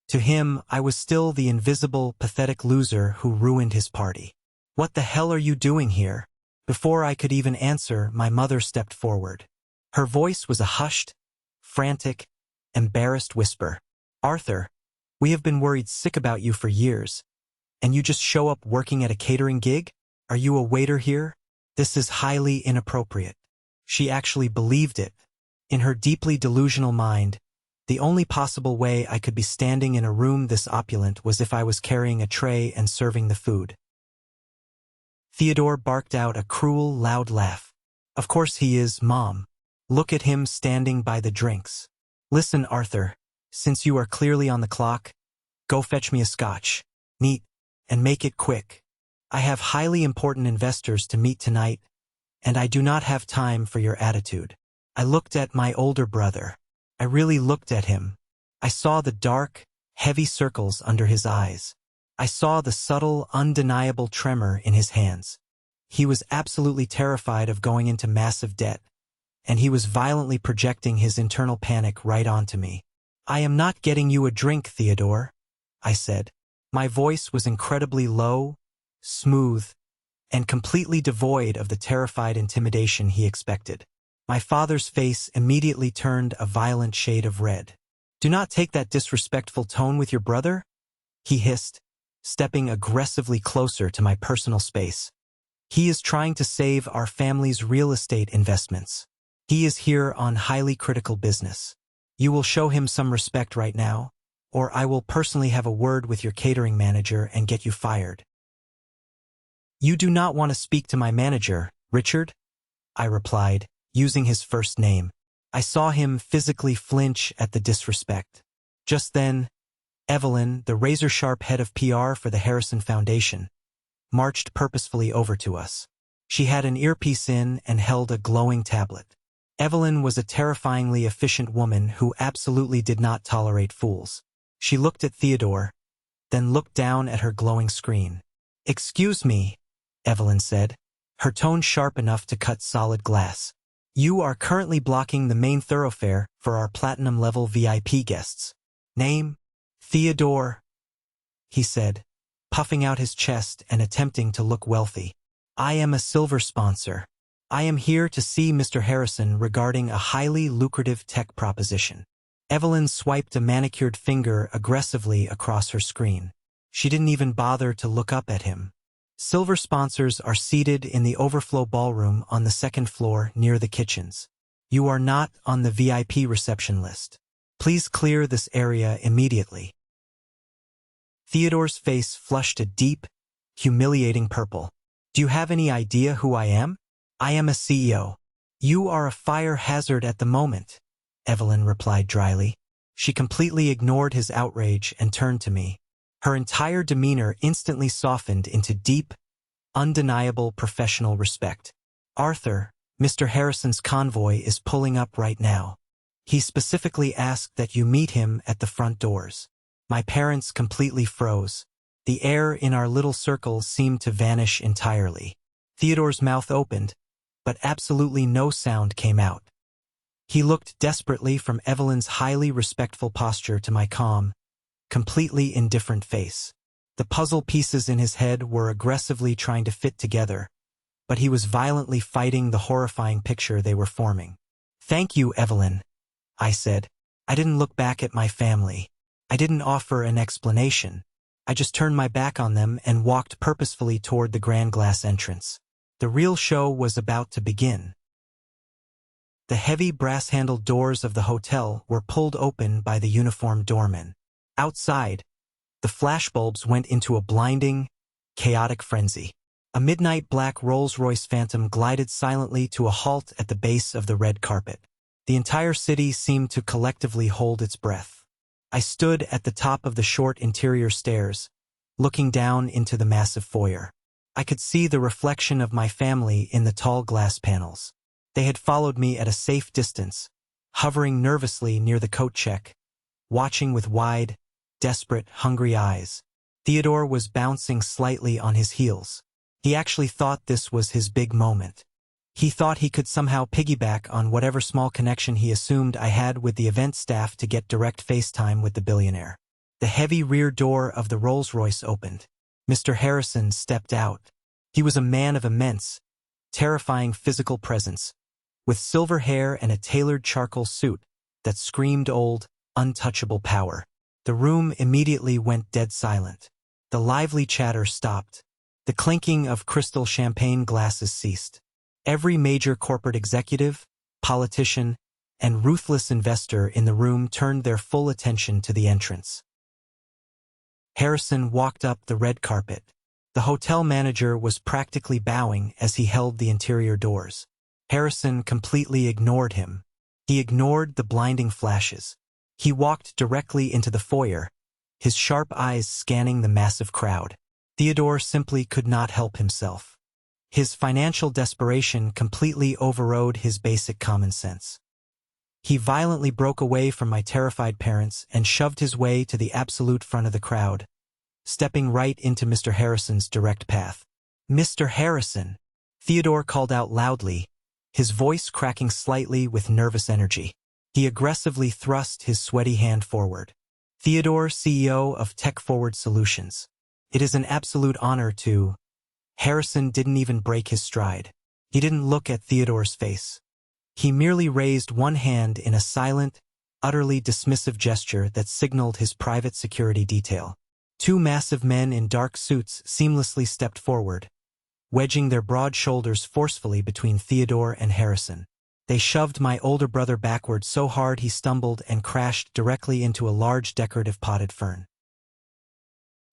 To him, I was still the invisible, pathetic loser who ruined his party. "What the hell are you doing here?" Before I could even answer, my mother stepped forward. Her voice was a hushed, frantic, embarrassed whisper. "Arthur, we have been worried sick about you for years, and you just show up working at a catering gig? Are you a waiter here? This is highly inappropriate." She actually believed it. In her deeply delusional mind, the only possible way I could be standing in a room this opulent was if I was carrying a tray and serving the food. Theodore barked out a cruel, loud laugh. "Of course he is, Mom. Look at him standing by the drinks. Listen, Arthur, since you are clearly on the clock, go fetch me a scotch, neat, and make it quick. I have highly important investors to meet tonight, and I do not have time for your attitude." I looked at my older brother. I really looked at him. I saw the dark, heavy circles under his eyes. I saw the subtle, undeniable tremor in his hands. He was absolutely terrified of going into massive debt, and he was violently projecting his internal panic right onto me. "I am not getting you a drink, Theodore," I said. My voice was incredibly low, smooth, and completely devoid of the terrified intimidation he expected. My father's face immediately turned a violent shade of red. "Do not take that disrespectful tone with your brother," he hissed, stepping aggressively closer to my personal space. "He is trying to save our family's real estate investments. He is here on highly critical business. You will show him some respect right now, or I will personally have a word with your catering manager and get you fired." "You do not want to speak to my manager, Richard?" I replied, using his first name. I saw him physically flinch at the disrespect. Just then, Evelyn, the razor-sharp head of PR for the Harrison Foundation, marched purposefully over to us. She had an earpiece in and held a glowing tablet. Evelyn was a terrifyingly efficient woman who absolutely did not tolerate fools. She looked at Theodore, then looked down at her glowing screen. "Excuse me," Evelyn said, her tone sharp enough to cut solid glass. "You are currently blocking the main thoroughfare for our platinum-level VIP guests. Name? Theodore," he said, puffing out his chest and attempting to look wealthy. "I am a silver sponsor. I am here to see Mr. Harrison regarding a highly lucrative tech proposition." Evelyn swiped a manicured finger aggressively across her screen. She didn't even bother to look up at him. "Silver sponsors are seated in the overflow ballroom on the second floor near the kitchens. You are not on the VIP reception list. Please clear this area immediately." Theodore's face flushed a deep, humiliating purple. "Do you have any idea who I am? I am a CEO. You are a fire hazard at the moment," Evelyn replied dryly. She completely ignored his outrage and turned to me. Her entire demeanor instantly softened into deep, undeniable professional respect. "Arthur, Mr. Harrison's convoy is pulling up right now. He specifically asked that you meet him at the front doors." My parents completely froze. The air in our little circle seemed to vanish entirely. Theodore's mouth opened, but absolutely no sound came out. He looked desperately from Evelyn's highly respectful posture to my calm, completely indifferent face. The puzzle pieces in his head were aggressively trying to fit together, but he was violently fighting the horrifying picture they were forming. "Thank you, Evelyn," I said. I didn't look back at my family. I didn't offer an explanation. I just turned my back on them and walked purposefully toward the grand glass entrance. The real show was about to begin. The heavy brass-handled doors of the hotel were pulled open by the uniformed doorman. Outside, the flashbulbs went into a blinding, chaotic frenzy. A midnight black Rolls-Royce Phantom glided silently to a halt at the base of the red carpet. The entire city seemed to collectively hold its breath. I stood at the top of the short interior stairs, looking down into the massive foyer. I could see the reflection of my family in the tall glass panels. They had followed me at a safe distance, hovering nervously near the coat check, watching with wide, desperate, hungry eyes. Theodore was bouncing slightly on his heels. He actually thought this was his big moment. He thought he could somehow piggyback on whatever small connection he assumed I had with the event staff to get direct FaceTime with the billionaire. The heavy rear door of the Rolls-Royce opened. Mr. Harrison stepped out. He was a man of immense, terrifying physical presence, with silver hair and a tailored charcoal suit that screamed old, untouchable power. The room immediately went dead silent. The lively chatter stopped. The clinking of crystal champagne glasses ceased. Every major corporate executive, politician, and ruthless investor in the room turned their full attention to the entrance. Harrison walked up the red carpet. The hotel manager was practically bowing as he held the interior doors. Harrison completely ignored him. He ignored the blinding flashes. He walked directly into the foyer, his sharp eyes scanning the massive crowd. Theodore simply could not help himself. His financial desperation completely overrode his basic common sense. He violently broke away from my terrified parents and shoved his way to the absolute front of the crowd, stepping right into Mr. Harrison's direct path. "Mr. Harrison!" Theodore called out loudly, his voice cracking slightly with nervous energy. He aggressively thrust his sweaty hand forward. "Theodore, CEO of Tech Forward Solutions. It is an absolute honor to—" Harrison didn't even break his stride. He didn't look at Theodore's face. He merely raised one hand in a silent, utterly dismissive gesture that signaled his private security detail. Two massive men in dark suits seamlessly stepped forward, wedging their broad shoulders forcefully between Theodore and Harrison. They shoved my older brother backward so hard he stumbled and crashed directly into a large decorative potted fern.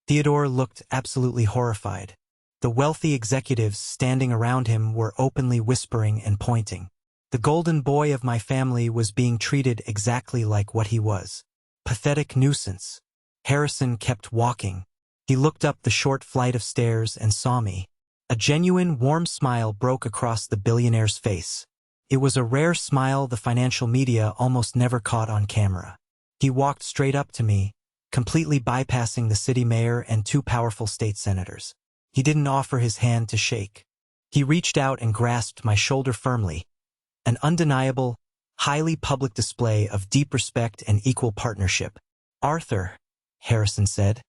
Theodore looked absolutely horrified. The wealthy executives standing around him were openly whispering and pointing. The golden boy of my family was being treated exactly like what he was. Pathetic nuisance. Harrison kept walking. He looked up the short flight of stairs and saw me. A genuine, warm smile broke across the billionaire's face. It was a rare smile the financial media almost never caught on camera. He walked straight up to me, completely bypassing the city mayor and two powerful state senators. He didn't offer his hand to shake. He reached out and grasped my shoulder firmly. An undeniable, highly public display of deep respect and equal partnership. "Arthur," Harrison said,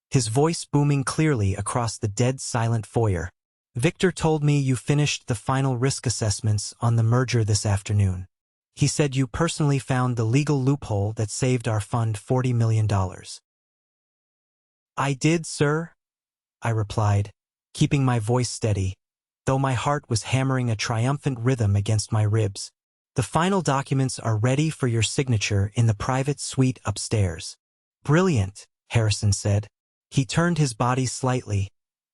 his voice booming clearly across the dead silent foyer. "Victor told me you finished the final risk assessments on the merger this afternoon. He said you personally found the legal loophole that saved our fund $40 million. "I did, sir," I replied, keeping my voice steady, though my heart was hammering a triumphant rhythm against my ribs. "The final documents are ready for your signature in the private suite upstairs." "Brilliant," Harrison said. He turned his body slightly,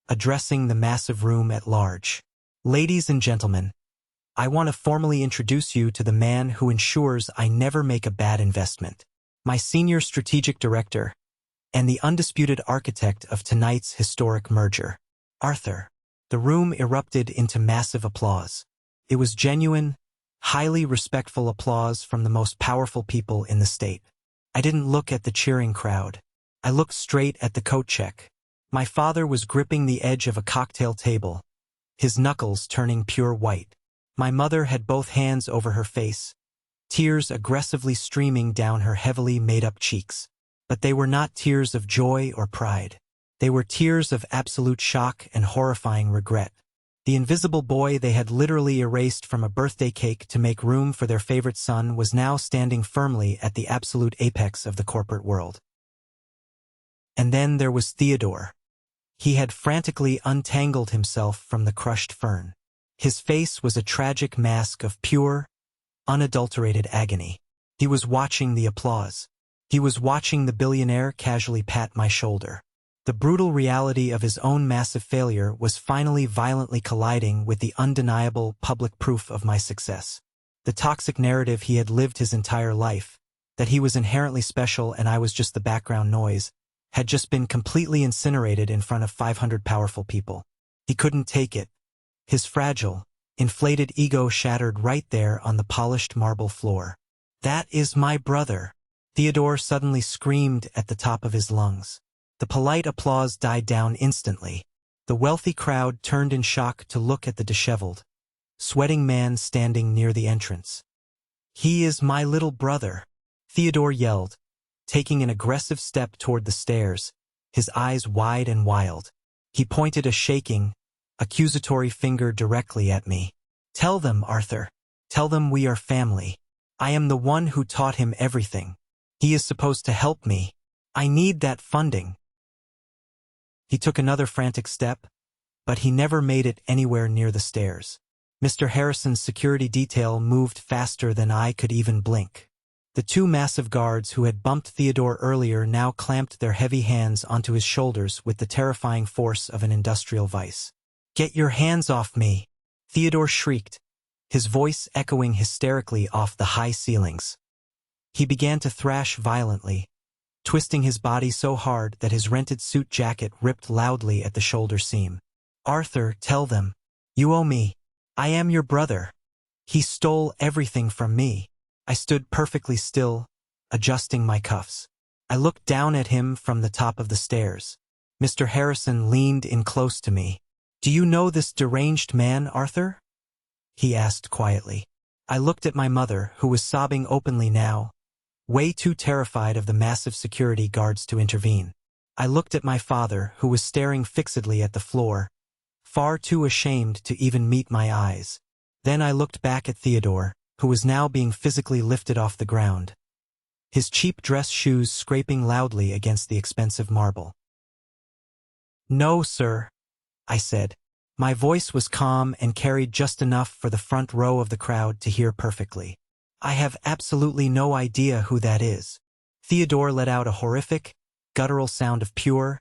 addressing the massive room at large. "Ladies and gentlemen, I want to formally introduce you to the man who ensures I never make a bad investment. My senior strategic director, and the undisputed architect of tonight's historic merger, Arthur." The room erupted into massive applause. It was genuine, highly respectful applause from the most powerful people in the state. I didn't look at the cheering crowd. I looked straight at the coat check. My father was gripping the edge of a cocktail table, his knuckles turning pure white. My mother had both hands over her face, tears aggressively streaming down her heavily made-up cheeks. But they were not tears of joy or pride. They were tears of absolute shock and horrifying regret. The invisible boy they had literally erased from a birthday cake to make room for their favorite son was now standing firmly at the absolute apex of the corporate world. And then there was Theodore. He had frantically untangled himself from the crushed fern. His face was a tragic mask of pure, unadulterated agony. He was watching the applause. He was watching the billionaire casually pat my shoulder. The brutal reality of his own massive failure was finally violently colliding with the undeniable public proof of my success. The toxic narrative he had lived his entire life, that he was inherently special and I was just the background noise, had just been completely incinerated in front of 500 powerful people. He couldn't take it. His fragile, inflated ego shattered right there on the polished marble floor. "That is my brother," Theodore suddenly screamed at the top of his lungs. The polite applause died down instantly. The wealthy crowd turned in shock to look at the disheveled, sweating man standing near the entrance. "He is my little brother," Theodore yelled, taking an aggressive step toward the stairs, his eyes wide and wild. He pointed a shaking, accusatory finger directly at me. "Tell them, Arthur. Tell them we are family. I am the one who taught him everything. He is supposed to help me. I need that funding." He took another frantic step, but he never made it anywhere near the stairs. Mr. Harrison's security detail moved faster than I could even blink. The two massive guards who had bumped Theodore earlier now clamped their heavy hands onto his shoulders with the terrifying force of an industrial vice. "Get your hands off me!" Theodore shrieked, his voice echoing hysterically off the high ceilings. He began to thrash violently, twisting his body so hard that his rented suit jacket ripped loudly at the shoulder seam. "Arthur, tell them. You owe me. I am your brother. He stole everything from me." I stood perfectly still, adjusting my cuffs. I looked down at him from the top of the stairs. Mr. Harrison leaned in close to me. "Do you know this deranged man, Arthur?" he asked quietly. I looked at my mother, who was sobbing openly now, way too terrified of the massive security guards to intervene. I looked at my father, who was staring fixedly at the floor, far too ashamed to even meet my eyes. Then I looked back at Theodore, who was now being physically lifted off the ground, his cheap dress shoes scraping loudly against the expensive marble. "No, sir," I said. My voice was calm and carried just enough for the front row of the crowd to hear perfectly. "I have absolutely no idea who that is." Theodore let out a horrific, guttural sound of pure,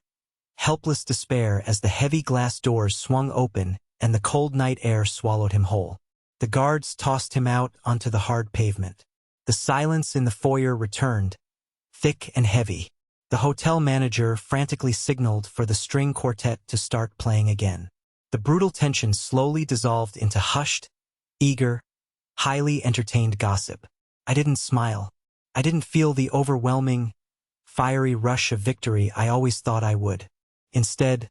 helpless despair as the heavy glass doors swung open and the cold night air swallowed him whole. The guards tossed him out onto the hard pavement. The silence in the foyer returned, thick and heavy. The hotel manager frantically signaled for the string quartet to start playing again. The brutal tension slowly dissolved into hushed, eager, highly entertained gossip. I didn't smile. I didn't feel the overwhelming, fiery rush of victory I always thought I would. Instead,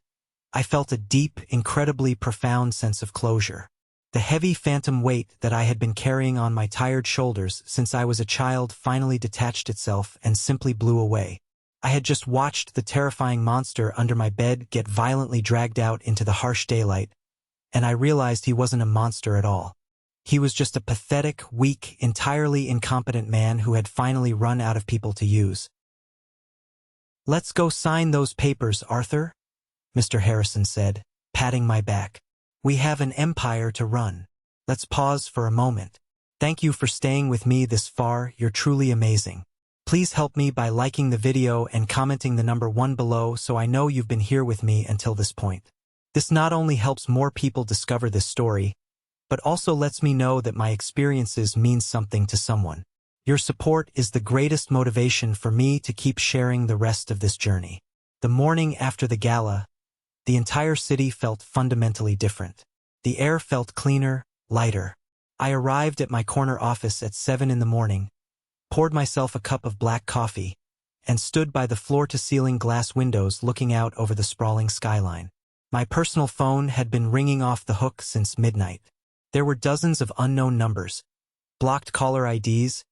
I felt a deep, incredibly profound sense of closure. The heavy phantom weight that I had been carrying on my tired shoulders since I was a child finally detached itself and simply blew away. I had just watched the terrifying monster under my bed get violently dragged out into the harsh daylight, and I realized he wasn't a monster at all. He was just a pathetic, weak, entirely incompetent man who had finally run out of people to use. "Let's go sign those papers, Arthur," Mr. Harrison said, patting my back. "We have an empire to run. Let's pause for a moment. Thank you for staying with me this far. You're truly amazing. Please help me by liking the video and commenting the number 1 below so I know you've been here with me until this point. This not only helps more people discover this story, but also lets me know that my experiences mean something to someone. Your support is the greatest motivation for me to keep sharing the rest of this journey." The morning after the gala, the entire city felt fundamentally different. The air felt cleaner, lighter. I arrived at my corner office at 7 in the morning, poured myself a cup of black coffee, and stood by the floor-to-ceiling glass windows looking out over the sprawling skyline. My personal phone had been ringing off the hook since midnight. There were dozens of unknown numbers, blocked caller IDs,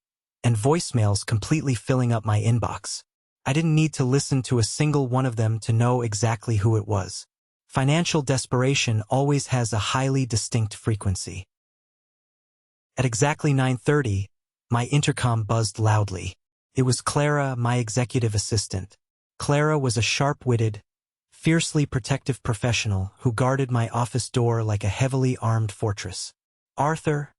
and voicemails completely filling up my inbox. I didn't need to listen to a single one of them to know exactly who it was. Financial desperation always has a highly distinct frequency. At exactly 9:30, my intercom buzzed loudly. It was Clara, my executive assistant. Clara was a sharp-witted, fiercely protective professional who guarded my office door like a heavily armed fortress. "Arthur,"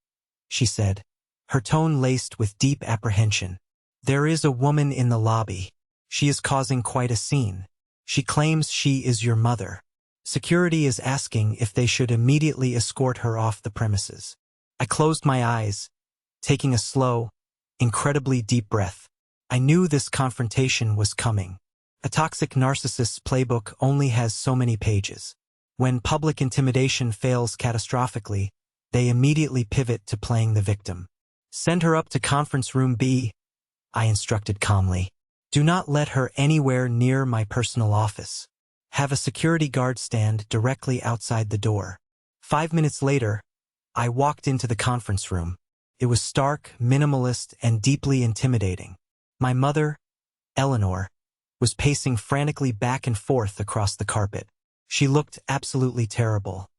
she said, her tone laced with deep apprehension, "there is a woman in the lobby. She is causing quite a scene. She claims she is your mother. Security is asking if they should immediately escort her off the premises." I closed my eyes, taking a slow, incredibly deep breath. I knew this confrontation was coming. A toxic narcissist's playbook only has so many pages. When public intimidation fails catastrophically, they immediately pivot to playing the victim. "Send her up to conference room B," I instructed calmly. "Do not let her anywhere near my personal office. Have a security guard stand directly outside the door." 5 minutes later, I walked into the conference room. It was stark, minimalist, and deeply intimidating. My mother, Eleanor, was pacing frantically back and forth across the carpet. She looked absolutely terrible.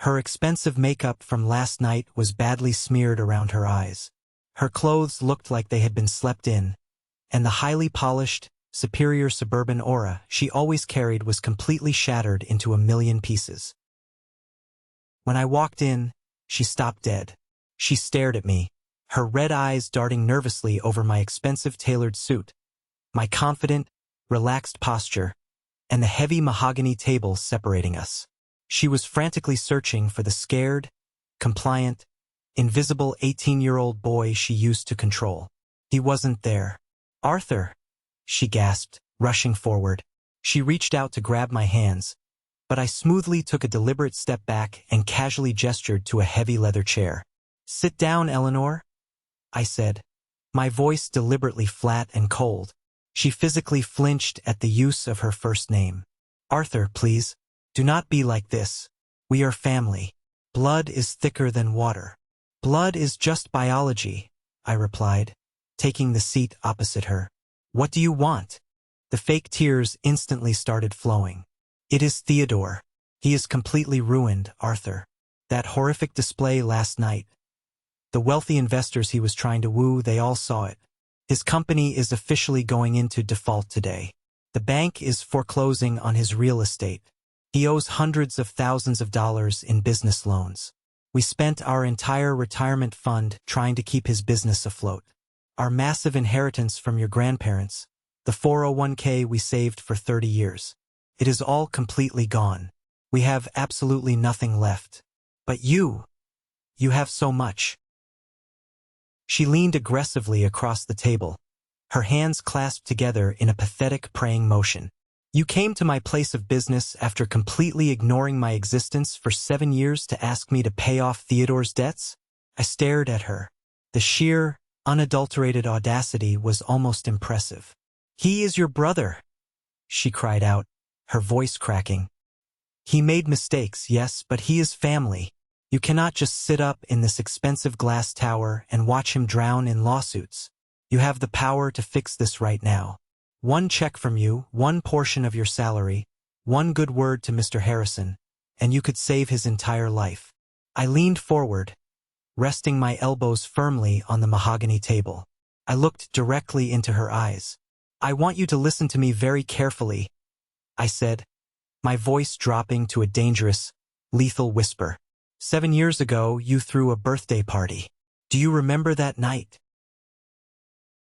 Her expensive makeup from last night was badly smeared around her eyes. Her clothes looked like they had been slept in, and the highly polished, superior suburban aura she always carried was completely shattered into a million pieces. When I walked in, she stopped dead. She stared at me, her red eyes darting nervously over my expensive tailored suit, my confident, relaxed posture, and the heavy mahogany table separating us. She was frantically searching for the scared, compliant, invisible 18-year-old boy she used to control. He wasn't there. "Arthur," she gasped, rushing forward. She reached out to grab my hands, but I smoothly took a deliberate step back and casually gestured to a heavy leather chair. "Sit down, Eleanor," I said, my voice deliberately flat and cold. She physically flinched at the use of her first name. "Arthur, please. Do not be like this. We are family. Blood is thicker than water." "Blood is just biology," I replied, taking the seat opposite her. "What do you want?" The fake tears instantly started flowing. "It is Theodore. He is completely ruined, Arthur. That horrific display last night. The wealthy investors he was trying to woo, they all saw it. His company is officially going into default today. The bank is foreclosing on his real estate. He owes hundreds of thousands of dollars in business loans. We spent our entire retirement fund trying to keep his business afloat. Our massive inheritance from your grandparents, the 401k we saved for 30 years. It is all completely gone. We have absolutely nothing left. But you have so much." She leaned aggressively across the table, her hands clasped together in a pathetic praying motion. "You came to my place of business after completely ignoring my existence for 7 years to ask me to pay off Theodore's debts?" I stared at her. The sheer, unadulterated audacity was almost impressive. "He is your brother," she cried out, her voice cracking. "He made mistakes, yes, but he is family. You cannot just sit up in this expensive glass tower and watch him drown in lawsuits. You have the power to fix this right now. One check from you, one portion of your salary, one good word to Mr. Harrison, and you could save his entire life." I leaned forward, resting my elbows firmly on the mahogany table. I looked directly into her eyes. "I want you to listen to me very carefully," I said, my voice dropping to a dangerous, lethal whisper. 7 years ago, you threw a birthday party. Do you remember that night?"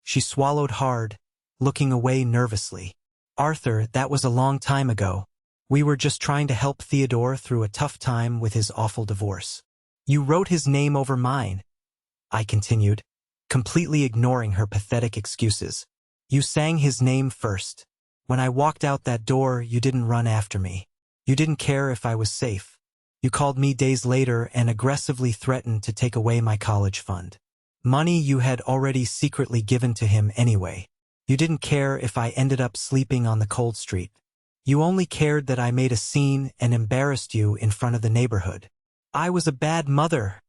She swallowed hard, looking away nervously. "Arthur, that was a long time ago. We were just trying to help Theodore through a tough time with his awful divorce. You wrote his name over mine," I continued, completely ignoring her pathetic excuses. "You sang his name first. When I walked out that door, you didn't run after me. You didn't care if I was safe. You called me days later and aggressively threatened to take away my college fund. Money you had already secretly given to him anyway. You didn't care if I ended up sleeping on the cold street. You only cared that I made a scene and embarrassed you in front of the neighborhood. I was a bad mother,"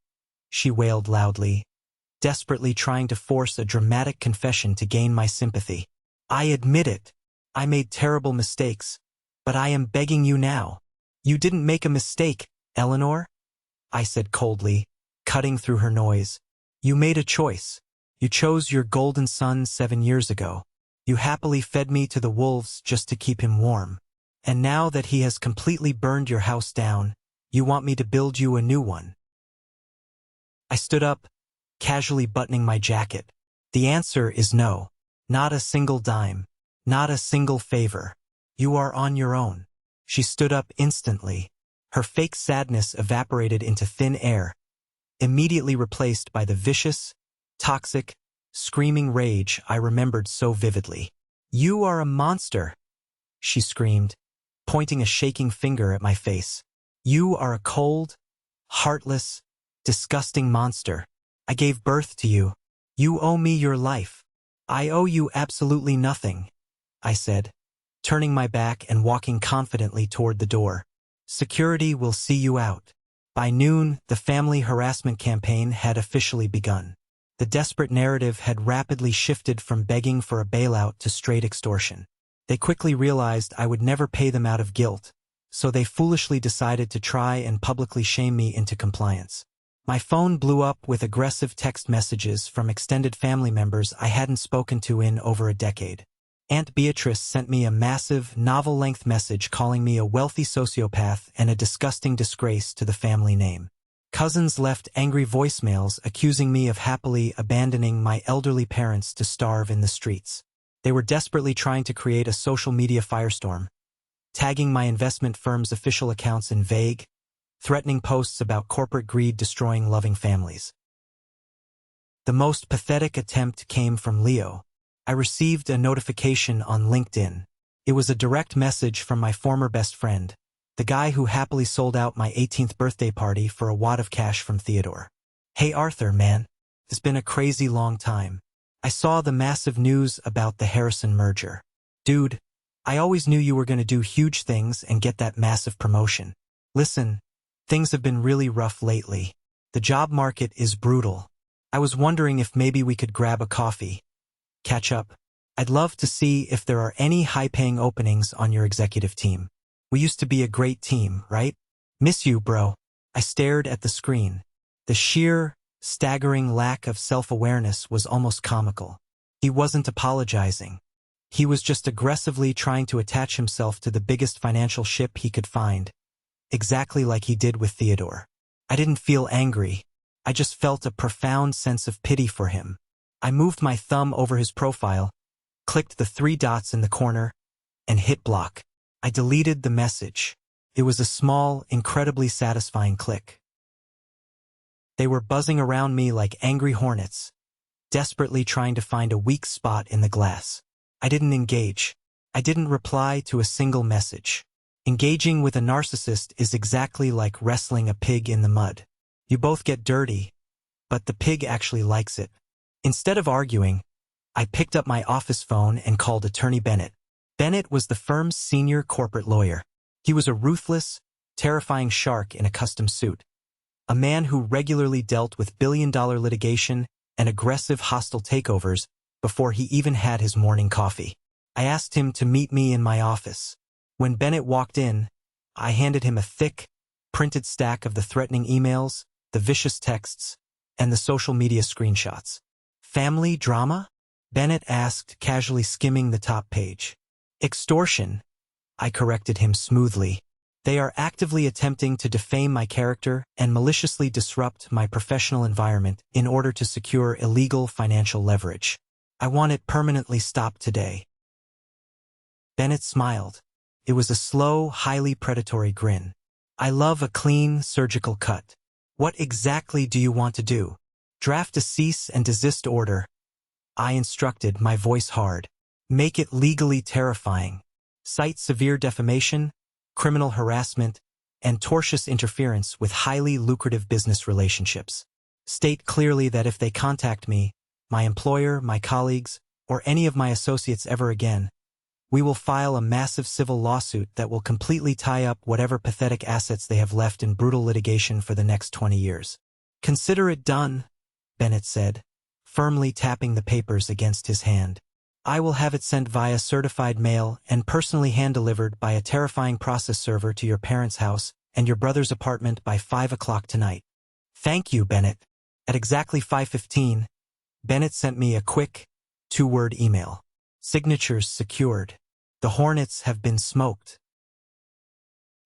she wailed loudly, desperately trying to force a dramatic confession to gain my sympathy. "I admit it. I made terrible mistakes, but I am begging you now. You didn't make a mistake, Eleanor," I said coldly, cutting through her noise. "You made a choice. You chose your golden son 7 years ago. You happily fed me to the wolves just to keep him warm. And now that he has completely burned your house down, you want me to build you a new one." I stood up, casually buttoning my jacket. "The answer is no. Not a single dime. Not a single favor. You are on your own." She stood up instantly. Her fake sadness evaporated into thin air, immediately replaced by the vicious, toxic, screaming rage I remembered so vividly. "You are a monster," she screamed, pointing a shaking finger at my face. "You are a cold, heartless, disgusting monster. I gave birth to you. You owe me your life." "I owe you absolutely nothing," I said, turning my back and walking confidently toward the door. "Security will see you out." By noon, the family harassment campaign had officially begun. The desperate narrative had rapidly shifted from begging for a bailout to straight extortion. They quickly realized I would never pay them out of guilt, so they foolishly decided to try and publicly shame me into compliance. My phone blew up with aggressive text messages from extended family members I hadn't spoken to in over a decade. Aunt Beatrice sent me a massive, novel-length message calling me a wealthy sociopath and a disgusting disgrace to the family name. Cousins left angry voicemails accusing me of happily abandoning my elderly parents to starve in the streets. They were desperately trying to create a social media firestorm, tagging my investment firm's official accounts in vague, threatening posts about corporate greed destroying loving families. The most pathetic attempt came from Leo. I received a notification on LinkedIn. It was a direct message from my former best friend, the guy who happily sold out my 18th birthday party for a wad of cash from Theodore. Hey Arthur, man. It's been a crazy long time. I saw the massive news about the Harrison merger. Dude, I always knew you were going to do huge things and get that massive promotion. Listen, things have been really rough lately. The job market is brutal. I was wondering if maybe we could grab a coffee. Catch up. I'd love to see if there are any high-paying openings on your executive team. We used to be a great team, right? Miss you, bro. I stared at the screen. The sheer, staggering lack of self-awareness was almost comical. He wasn't apologizing. He was just aggressively trying to attach himself to the biggest financial ship he could find, exactly like he did with Theodore. I didn't feel angry. I just felt a profound sense of pity for him. I moved my thumb over his profile, clicked the 3 dots in the corner, and hit block. I deleted the message. It was a small, incredibly satisfying click. They were buzzing around me like angry hornets, desperately trying to find a weak spot in the glass. I didn't engage. I didn't reply to a single message. Engaging with a narcissist is exactly like wrestling a pig in the mud. You both get dirty, but the pig actually likes it. Instead of arguing, I picked up my office phone and called Attorney Bennett. Bennett was the firm's senior corporate lawyer. He was a ruthless, terrifying shark in a custom suit. A man who regularly dealt with billion-dollar litigation and aggressive hostile takeovers before he even had his morning coffee. I asked him to meet me in my office. When Bennett walked in, I handed him a thick, printed stack of the threatening emails, the vicious texts, and the social media screenshots. Family drama? Bennett asked, casually skimming the top page. Extortion, I corrected him smoothly. They are actively attempting to defame my character and maliciously disrupt my professional environment in order to secure illegal financial leverage. I want it permanently stopped today. Bennett smiled. It was a slow, highly predatory grin. I love a clean, surgical cut. What exactly do you want to do? Draft a cease and desist order. I instructed, my voice hard. Make it legally terrifying. Cite severe defamation, criminal harassment, and tortious interference with highly lucrative business relationships. State clearly that if they contact me, my employer, my colleagues, or any of my associates ever again, we will file a massive civil lawsuit that will completely tie up whatever pathetic assets they have left in brutal litigation for the next 20 years. Consider it done, Bennett said, firmly tapping the papers against his hand. I will have it sent via certified mail and personally hand-delivered by a terrifying process server to your parents' house and your brother's apartment by 5 o'clock tonight. Thank you, Bennett. At exactly 5:15, Bennett sent me a quick, 2-word email. Signatures secured. The Hornets have been smoked.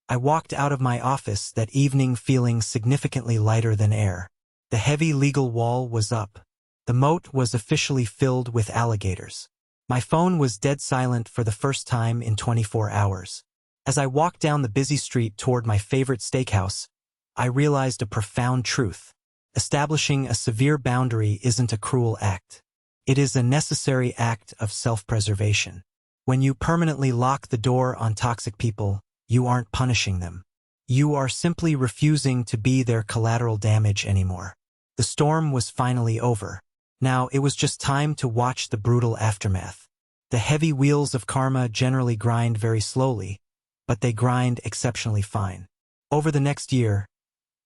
I walked out of my office that evening feeling significantly lighter than air. The heavy legal wall was up. The moat was officially filled with alligators. My phone was dead silent for the first time in 24 hours. As I walked down the busy street toward my favorite steakhouse, I realized a profound truth. Establishing a severe boundary isn't a cruel act. It is a necessary act of self-preservation. When you permanently lock the door on toxic people, you aren't punishing them. You are simply refusing to be their collateral damage anymore. The storm was finally over. Now it was just time to watch the brutal aftermath. The heavy wheels of karma generally grind very slowly, but they grind exceptionally fine. Over the next year,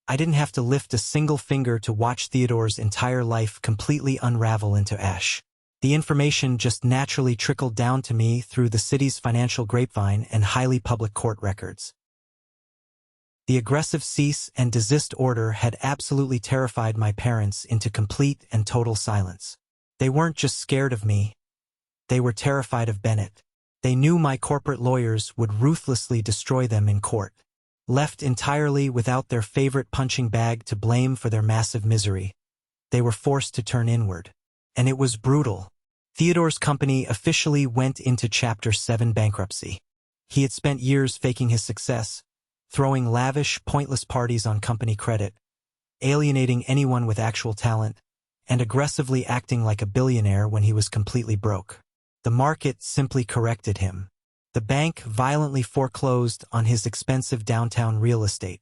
I didn't have to lift a single finger to watch Theodore's entire life completely unravel into ash. The information just naturally trickled down to me through the city's financial grapevine and highly public court records. The aggressive cease and desist order had absolutely terrified my parents into complete and total silence. They weren't just scared of me, they were terrified of Bennett. They knew my corporate lawyers would ruthlessly destroy them in court. Left entirely without their favorite punching bag to blame for their massive misery, they were forced to turn inward. And it was brutal. Theodore's company officially went into Chapter 7 bankruptcy. He had spent years faking his success, throwing lavish, pointless parties on company credit, alienating anyone with actual talent, and aggressively acting like a billionaire when he was completely broke. The market simply corrected him. The bank violently foreclosed on his expensive downtown real estate.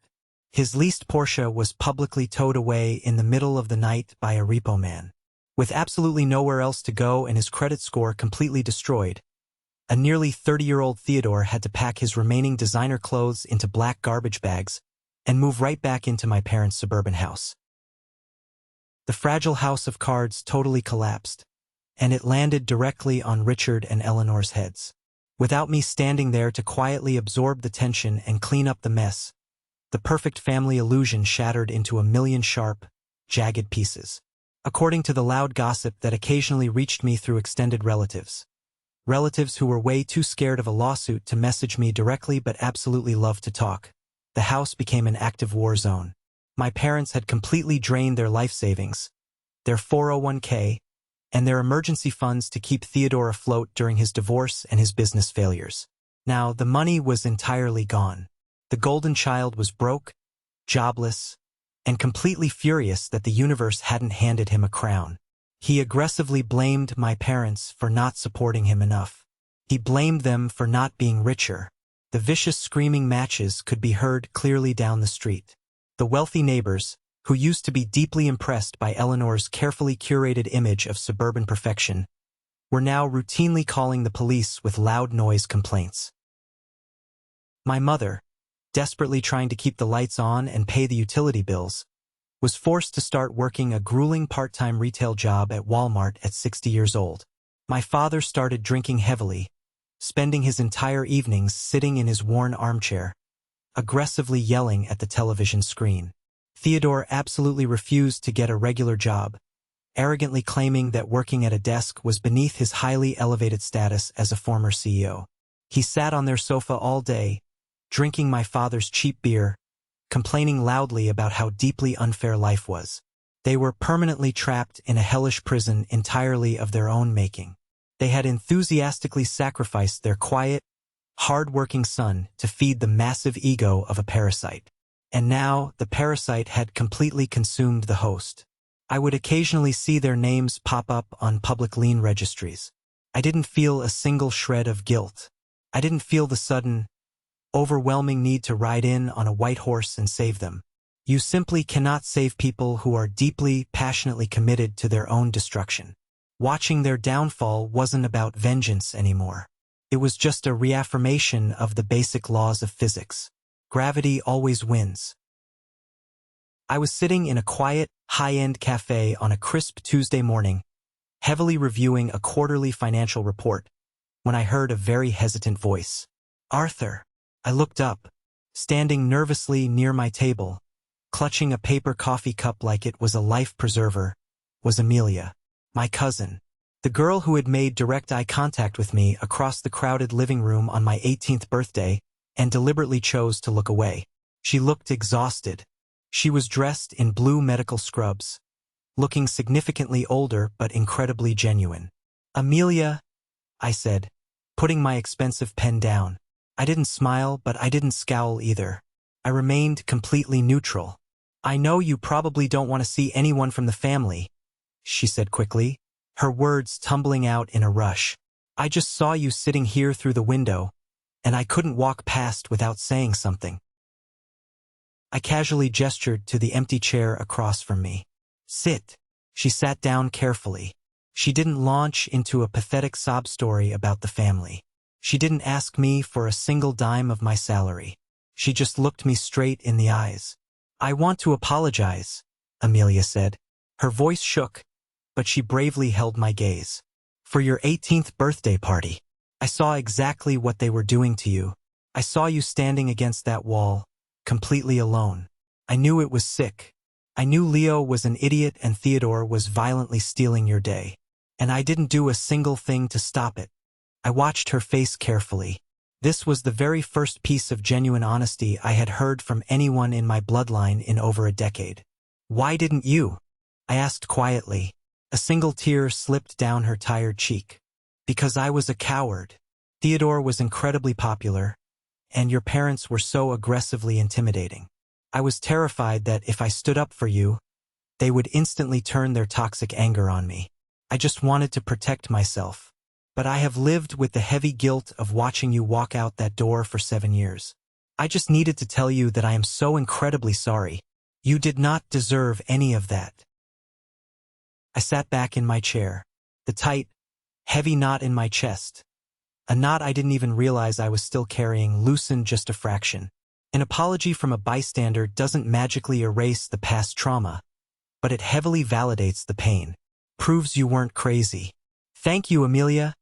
His leased Porsche was publicly towed away in the middle of the night by a repo man. With absolutely nowhere else to go and his credit score completely destroyed, a nearly 30-year-old Theodore had to pack his remaining designer clothes into black garbage bags and move right back into my parents' suburban house. The fragile house of cards totally collapsed, and it landed directly on Richard and Eleanor's heads. Without me standing there to quietly absorb the tension and clean up the mess, the perfect family illusion shattered into a million sharp, jagged pieces. According to the loud gossip that occasionally reached me through extended relatives who were way too scared of a lawsuit to message me directly but absolutely loved to talk, the house became an active war zone. My parents had completely drained their life savings, their 401k, and their emergency funds to keep Theodore afloat during his divorce and his business failures. Now, the money was entirely gone. The golden child was broke, jobless, and completely furious that the universe hadn't handed him a crown. He aggressively blamed my parents for not supporting him enough. He blamed them for not being richer. The vicious screaming matches could be heard clearly down the street. The wealthy neighbors, who used to be deeply impressed by Eleanor's carefully curated image of suburban perfection, were now routinely calling the police with loud noise complaints. My mother, desperately trying to keep the lights on and pay the utility bills, was forced to start working a grueling part-time retail job at Walmart at 60 years old. My father started drinking heavily, spending his entire evenings sitting in his worn armchair, aggressively yelling at the television screen. Theodore absolutely refused to get a regular job, arrogantly claiming that working at a desk was beneath his highly elevated status as a former CEO. He sat on their sofa all day, drinking my father's cheap beer, complaining loudly about how deeply unfair life was. They were permanently trapped in a hellish prison entirely of their own making. They had enthusiastically sacrificed their quiet, hard-working son to feed the massive ego of a parasite. And now the parasite had completely consumed the host. I would occasionally see their names pop up on public lien registries. I didn't feel a single shred of guilt. I didn't feel the sudden, overwhelming need to ride in on a white horse and save them. You simply cannot save people who are deeply, passionately committed to their own destruction. Watching their downfall wasn't about vengeance anymore. It was just a reaffirmation of the basic laws of physics. Gravity always wins. I was sitting in a quiet, high-end cafe on a crisp Tuesday morning, heavily reviewing a quarterly financial report, when I heard a very hesitant voice. "Arthur." I looked up. Standing nervously near my table, clutching a paper coffee cup like it was a life preserver, was Amelia, my cousin. The girl who had made direct eye contact with me across the crowded living room on my 18th birthday and deliberately chose to look away. She looked exhausted. She was dressed in blue medical scrubs, looking significantly older but incredibly genuine. "Amelia," I said, putting my expensive pen down. I didn't smile, but I didn't scowl either. I remained completely neutral. "I know you probably don't want to see anyone from the family," she said quickly, her words tumbling out in a rush. "I just saw you sitting here through the window, and I couldn't walk past without saying something." I casually gestured to the empty chair across from me. "Sit." She sat down carefully. She didn't launch into a pathetic sob story about the family. She didn't ask me for a single dime of my salary. She just looked me straight in the eyes. "I want to apologize," Amelia said. Her voice shook, but she bravely held my gaze. "For your 18th birthday party. I saw exactly what they were doing to you. I saw you standing against that wall, completely alone. I knew it was sick. I knew Leo was an idiot and Theodore was violently stealing your day. And I didn't do a single thing to stop it. I watched her face carefully. This was the very first piece of genuine honesty I had heard from anyone in my bloodline in over a decade. "Why didn't you?" I asked quietly. A single tear slipped down her tired cheek. "Because I was a coward. Theodore was incredibly popular, and your parents were so aggressively intimidating. I was terrified that if I stood up for you, they would instantly turn their toxic anger on me. I just wanted to protect myself. But I have lived with the heavy guilt of watching you walk out that door for 7 years. I just needed to tell you that I am so incredibly sorry. You did not deserve any of that." I sat back in my chair, the tight, heavy knot in my chest. A knot I didn't even realize I was still carrying loosened just a fraction. An apology from a bystander doesn't magically erase the past trauma, but it heavily validates the pain. Proves you weren't crazy. "Thank you, Amelia,"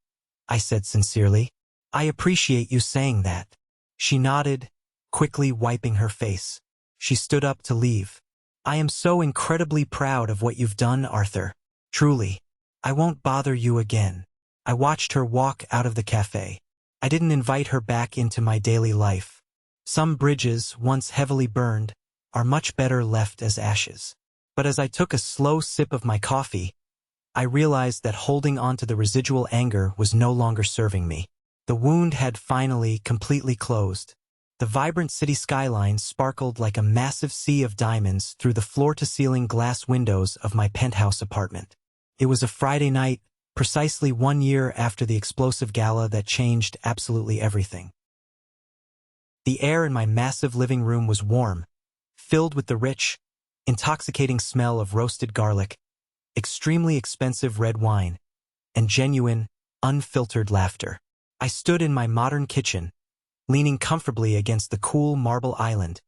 I said sincerely. "I appreciate you saying that." She nodded, quickly wiping her face. She stood up to leave. "I am so incredibly proud of what you've done, Arthur. Truly. I won't bother you again." I watched her walk out of the cafe. I didn't invite her back into my daily life. Some bridges, once heavily burned, are much better left as ashes. But as I took a slow sip of my coffee, I realized that holding on to the residual anger was no longer serving me. The wound had finally completely closed. The vibrant city skyline sparkled like a massive sea of diamonds through the floor-to-ceiling glass windows of my penthouse apartment. It was a Friday night, precisely 1 year after the explosive gala that changed absolutely everything. The air in my massive living room was warm, filled with the rich, intoxicating smell of roasted garlic, extremely expensive red wine, and genuine, unfiltered laughter. I stood in my modern kitchen, leaning comfortably against the cool marble island,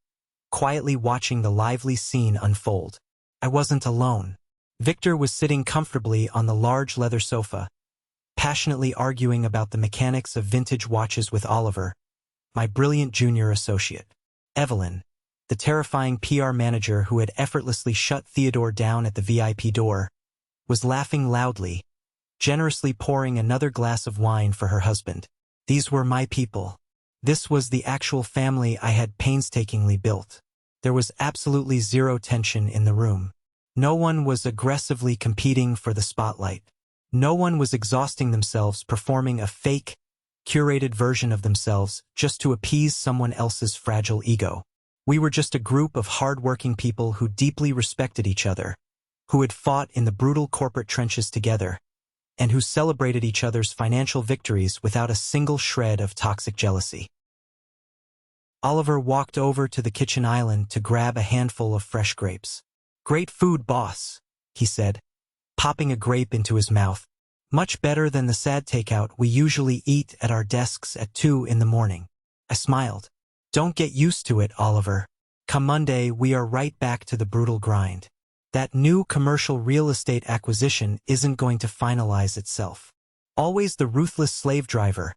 quietly watching the lively scene unfold. I wasn't alone. Victor was sitting comfortably on the large leather sofa, passionately arguing about the mechanics of vintage watches with Oliver, my brilliant junior associate. Evelyn, the terrifying PR manager who had effortlessly shut Theodore down at the VIP door, was laughing loudly, generously pouring another glass of wine for her husband. These were my people. This was the actual family I had painstakingly built. There was absolutely zero tension in the room. No one was aggressively competing for the spotlight. No one was exhausting themselves performing a fake, curated version of themselves just to appease someone else's fragile ego. We were just a group of hard-working people who deeply respected each other, who had fought in the brutal corporate trenches together, and who celebrated each other's financial victories without a single shred of toxic jealousy. Oliver walked over to the kitchen island to grab a handful of fresh grapes. "Great food, boss," he said, popping a grape into his mouth. "Much better than the sad takeout we usually eat at our desks at 2 in the morning. I smiled. "Don't get used to it, Oliver. Come Monday, we are right back to the brutal grind. That new commercial real estate acquisition isn't going to finalize itself." "Always the ruthless slave driver,"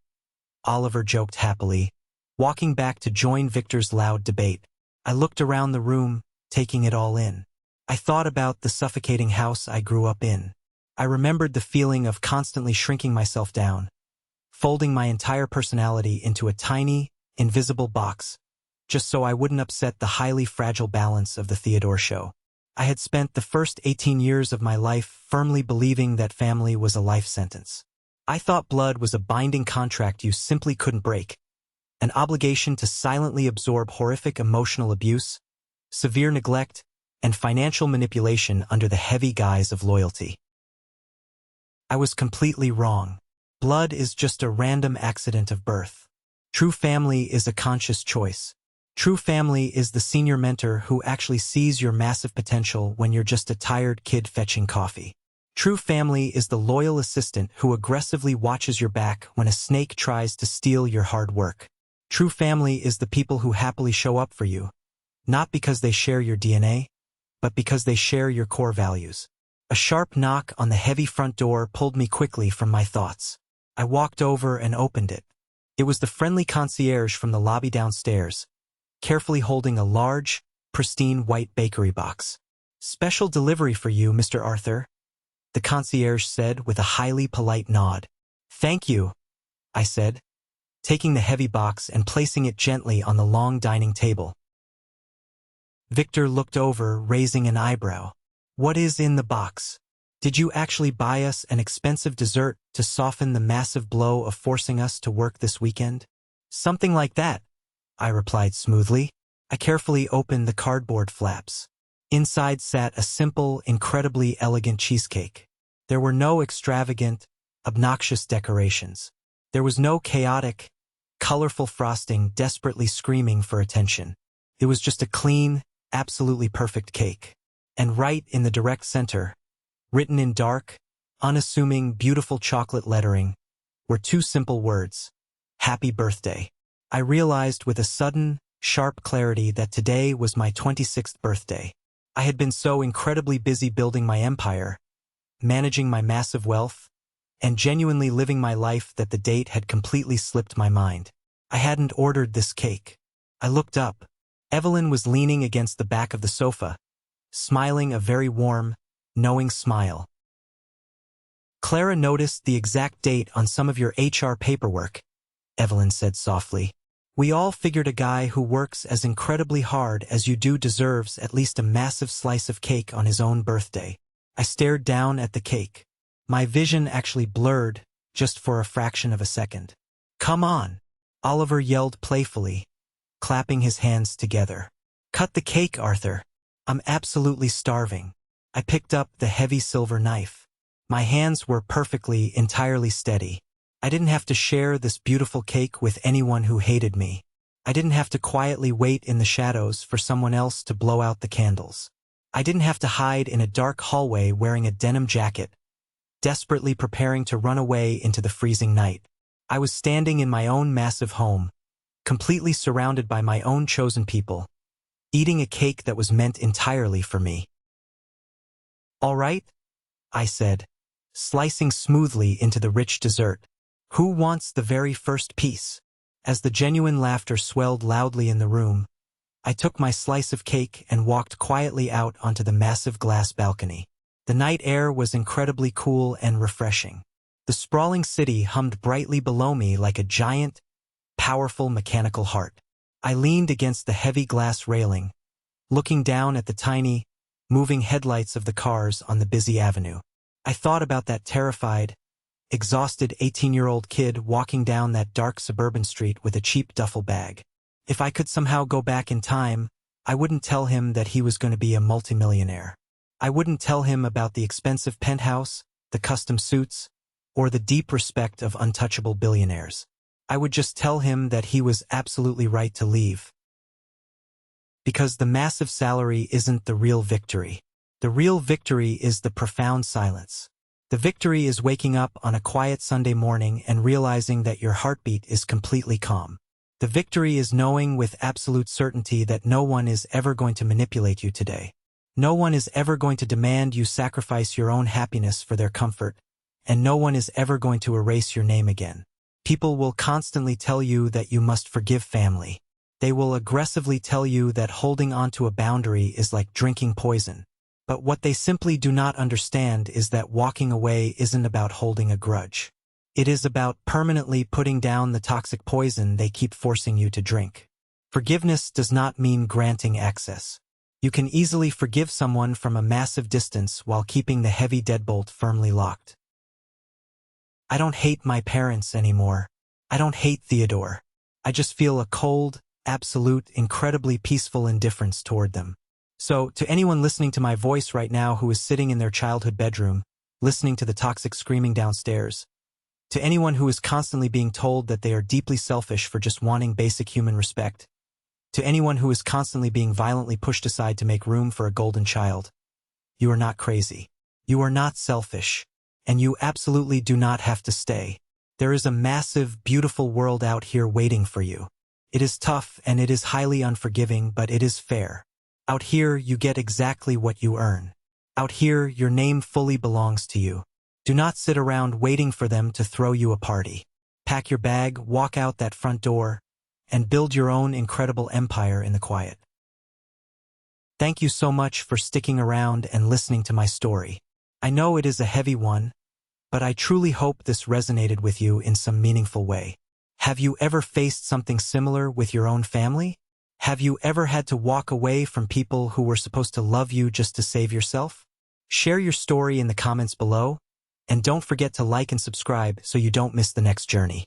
Oliver joked happily, walking back to join Victor's loud debate. I looked around the room, taking it all in. I thought about the suffocating house I grew up in. I remembered the feeling of constantly shrinking myself down, folding my entire personality into a tiny, invisible box, just so I wouldn't upset the highly fragile balance of the Theodore show. I had spent the first 18 years of my life firmly believing that family was a life sentence. I thought blood was a binding contract you simply couldn't break, an obligation to silently absorb horrific emotional abuse, severe neglect, and financial manipulation under the heavy guise of loyalty. I was completely wrong. Blood is just a random accident of birth. True family is a conscious choice. True family is the senior mentor who actually sees your massive potential when you're just a tired kid fetching coffee. True family is the loyal assistant who aggressively watches your back when a snake tries to steal your hard work. True family is the people who happily show up for you, not because they share your DNA, but because they share your core values. A sharp knock on the heavy front door pulled me quickly from my thoughts. I walked over and opened it. It was the friendly concierge from the lobby downstairs, carefully holding a large, pristine white bakery box. "Special delivery for you, Mr. Arthur," the concierge said with a highly polite nod. "Thank you," I said, taking the heavy box and placing it gently on the long dining table. Victor looked over, raising an eyebrow. "What is in the box? Did you actually buy us an expensive dessert to soften the massive blow of forcing us to work this weekend?" "Something like that," I replied smoothly. I carefully opened the cardboard flaps. Inside sat a simple, incredibly elegant cheesecake. There were no extravagant, obnoxious decorations. There was no chaotic, colorful frosting desperately screaming for attention. It was just a clean, absolutely perfect cake. And right in the direct center, written in dark, unassuming, beautiful chocolate lettering, were two simple words: "Happy Birthday." I realized with a sudden, sharp clarity that today was my 26th birthday. I had been so incredibly busy building my empire, managing my massive wealth, and genuinely living my life that the date had completely slipped my mind. I hadn't ordered this cake. I looked up. Evelyn was leaning against the back of the sofa, smiling a very warm, knowing smile. "Clara noticed the exact date on some of your HR paperwork," Evelyn said softly. "We all figured a guy who works as incredibly hard as you do deserves at least a massive slice of cake on his own birthday." I stared down at the cake. My vision actually blurred just for a fraction of a second. "Come on," Oliver yelled playfully, clapping his hands together. "Cut the cake, Arthur. I'm absolutely starving." I picked up the heavy silver knife. My hands were perfectly, entirely steady. I didn't have to share this beautiful cake with anyone who hated me. I didn't have to quietly wait in the shadows for someone else to blow out the candles. I didn't have to hide in a dark hallway wearing a denim jacket, desperately preparing to run away into the freezing night. I was standing in my own massive home, completely surrounded by my own chosen people, eating a cake that was meant entirely for me. "All right," I said, slicing smoothly into the rich dessert. "Who wants the very first piece?" As the genuine laughter swelled loudly in the room, I took my slice of cake and walked quietly out onto the massive glass balcony. The night air was incredibly cool and refreshing. The sprawling city hummed brightly below me like a giant, powerful mechanical heart. I leaned against the heavy glass railing, looking down at the tiny, moving headlights of the cars on the busy avenue. I thought about that terrified, exhausted 18-year-old kid walking down that dark suburban street with a cheap duffel bag. If I could somehow go back in time, I wouldn't tell him that he was going to be a multimillionaire. I wouldn't tell him about the expensive penthouse, the custom suits, or the deep respect of untouchable billionaires. I would just tell him that he was absolutely right to leave. Because the massive salary isn't the real victory. The real victory is the profound silence. The victory is waking up on a quiet Sunday morning and realizing that your heartbeat is completely calm. The victory is knowing with absolute certainty that no one is ever going to manipulate you today. No one is ever going to demand you sacrifice your own happiness for their comfort, and no one is ever going to erase your name again. People will constantly tell you that you must forgive family. They will aggressively tell you that holding onto a boundary is like drinking poison. But what they simply do not understand is that walking away isn't about holding a grudge. It is about permanently putting down the toxic poison they keep forcing you to drink. Forgiveness does not mean granting access. You can easily forgive someone from a massive distance while keeping the heavy deadbolt firmly locked. I don't hate my parents anymore. I don't hate Theodore. I just feel a cold, absolute, incredibly peaceful indifference toward them. So, to anyone listening to my voice right now who is sitting in their childhood bedroom, listening to the toxic screaming downstairs, to anyone who is constantly being told that they are deeply selfish for just wanting basic human respect, to anyone who is constantly being violently pushed aside to make room for a golden child, you are not crazy. You are not selfish. And you absolutely do not have to stay. There is a massive, beautiful world out here waiting for you. It is tough and it is highly unforgiving, but it is fair. Out here, you get exactly what you earn. Out here, your name fully belongs to you. Do not sit around waiting for them to throw you a party. Pack your bag, walk out that front door, and build your own incredible empire in the quiet. Thank you so much for sticking around and listening to my story. I know it is a heavy one, but I truly hope this resonated with you in some meaningful way. Have you ever faced something similar with your own family? Have you ever had to walk away from people who were supposed to love you just to save yourself? Share your story in the comments below, and don't forget to like and subscribe so you don't miss the next journey.